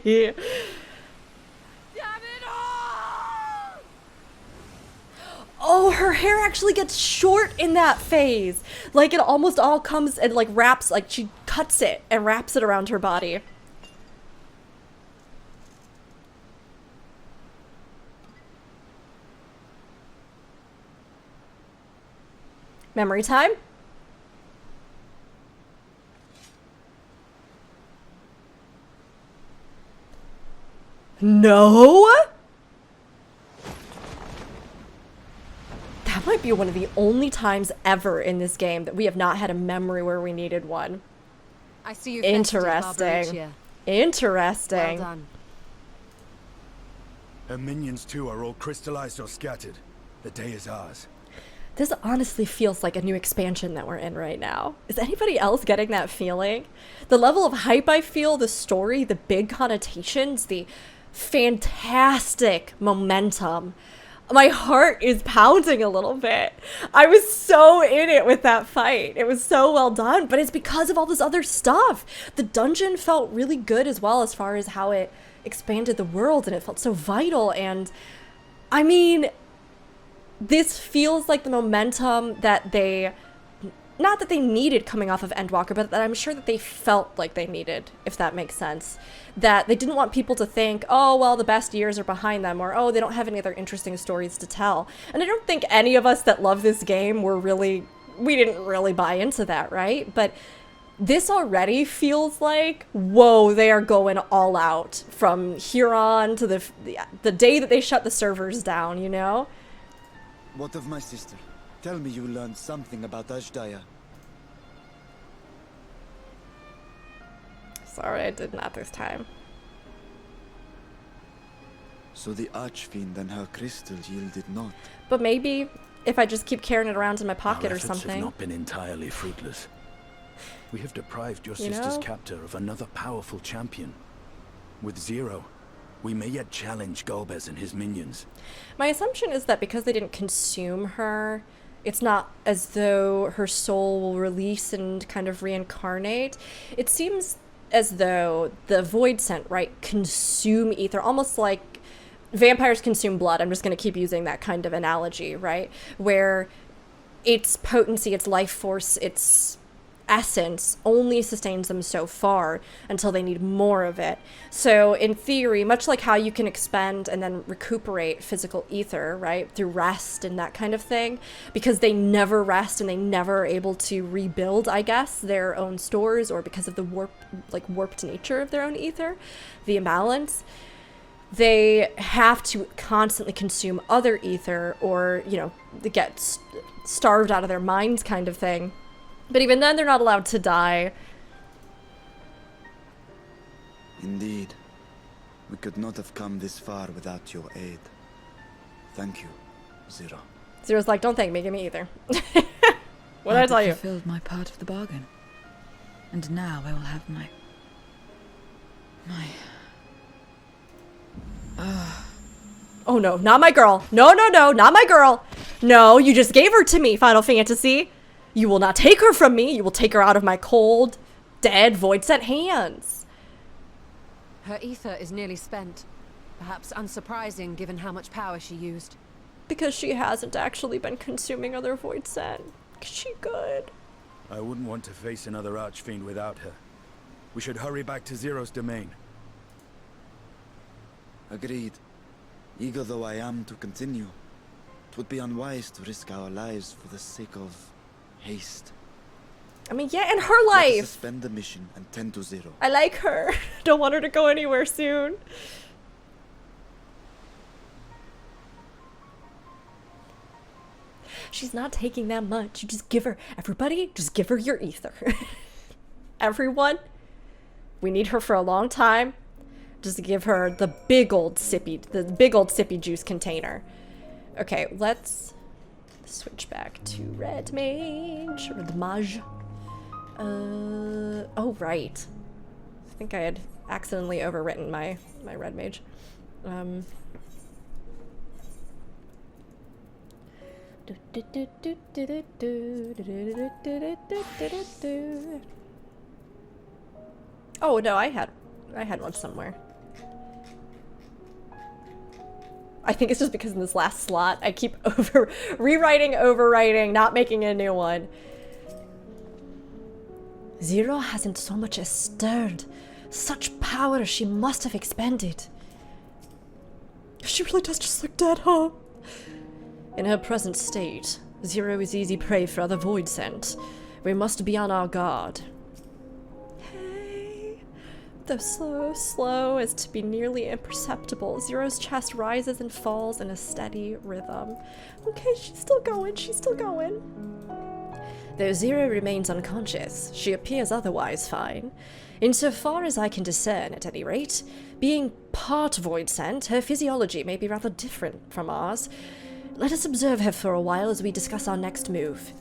Speaker 3: it all!
Speaker 1: Oh, her hair actually gets short in that phase. Like, it almost all comes and, like, wraps, like, she cuts it and wraps it around her body. Memory time. No? That might be one of the only times ever in this game that we have not had a memory where we needed one.
Speaker 3: I see you.
Speaker 1: Interesting. Interesting.
Speaker 3: Well done.
Speaker 9: Her minions too are all crystallized or scattered. The day is ours.
Speaker 1: This honestly feels like a new expansion that we're in right now. Is anybody else getting that feeling? The level of hype I feel, the story, the big connotations, the fantastic momentum. My heart is pounding a little bit. I was so in it with that fight. It was so well done, but it's because of all this other stuff. The dungeon felt really good as well as far as how it expanded the world, and it felt so vital. And I mean, this feels like the momentum that they, not that they needed coming off of Endwalker, but that I'm sure that they felt like they needed, if that makes sense. That they didn't want people to think, oh, well, the best years are behind them, or, oh, they don't have any other interesting stories to tell. And I don't think any of us that love this game we didn't really buy into that, right? But this already feels like, whoa, they are going all out from here on to the day that they shut the servers down, you know?
Speaker 8: What of my sister? Tell me you learned something about Ashdaya.
Speaker 1: Sorry, I did not this time.
Speaker 8: So the Archfiend and her crystal yielded not.
Speaker 1: But maybe if I just keep carrying it around in my pocket or
Speaker 10: Our efforts
Speaker 1: something.
Speaker 10: have not been entirely fruitless. We have deprived your sister's captor of another powerful champion. With Zero, we may yet challenge Golbez and his minions.
Speaker 1: My assumption is that because they didn't consume her, it's not as though her soul will release and kind of reincarnate. It seems as though the Voidsent, right, consume ether, almost like vampires consume blood. I'm just going to keep using that kind of analogy, right? Where its potency, its life force, its essence only sustains them so far until they need more of it. So in theory, much like how you can expend and then recuperate physical ether, right, through rest and that kind of thing, because they never rest and they never are able to rebuild, I guess, their own stores, or because of the warped nature of their own ether, the imbalance, they have to constantly consume other ether, or, you know, they get starved out of their minds kind of thing. But even then, they're not allowed to die.
Speaker 8: Indeed. We could not have come this far without your aid. Thank you, Zero.
Speaker 1: Zero's like, don't thank me, give me either. What did I tell you?
Speaker 2: I fulfilled my part of the bargain. And now I will have my...
Speaker 1: Oh no, not my girl. No, no, no, not my girl. No, you just gave her to me, Final Fantasy. You will not take her from me. You will take her out of my cold, dead, Voidsent hands.
Speaker 3: Her ether is nearly spent. Perhaps unsurprising given how much power she used.
Speaker 1: Because she hasn't actually been consuming other Voidsent. Is she good?
Speaker 9: I wouldn't want to face another Archfiend without her. We should hurry back to Zero's domain.
Speaker 8: Agreed. Eager though I am to continue, it would be unwise to risk our lives for the sake of haste.
Speaker 1: I mean, yeah, and her life.
Speaker 8: Let us suspend the mission and tend to Zero.
Speaker 1: I like her. Don't want her to go anywhere soon. She's not taking that much. You just give her, everybody, just give her your ether. Everyone, we need her for a long time. Just give her the big old sippy juice container. Okay, let's switch back to Red Mage, or the Mage. Oh right. I think I had accidentally overwritten my Red Mage. Oh no, I had one somewhere. I think it's just because in this last slot, I keep overwriting, not making a new one.
Speaker 4: Zero hasn't so much as stirred. Such power she must have expended.
Speaker 1: She really does just look dead, huh?
Speaker 4: In her present state, Zero is easy prey for other Voidsent. We must be on our guard.
Speaker 1: Hey. though so slow as to be nearly imperceptible. Zero's chest rises and falls in a steady rhythm. Okay, she's still going, she's still going. Though Zero remains unconscious, she appears otherwise fine. Insofar as I can discern, at any rate, being part Voidsent, her physiology may be rather different from ours. Let us observe her for a while as we discuss our next move.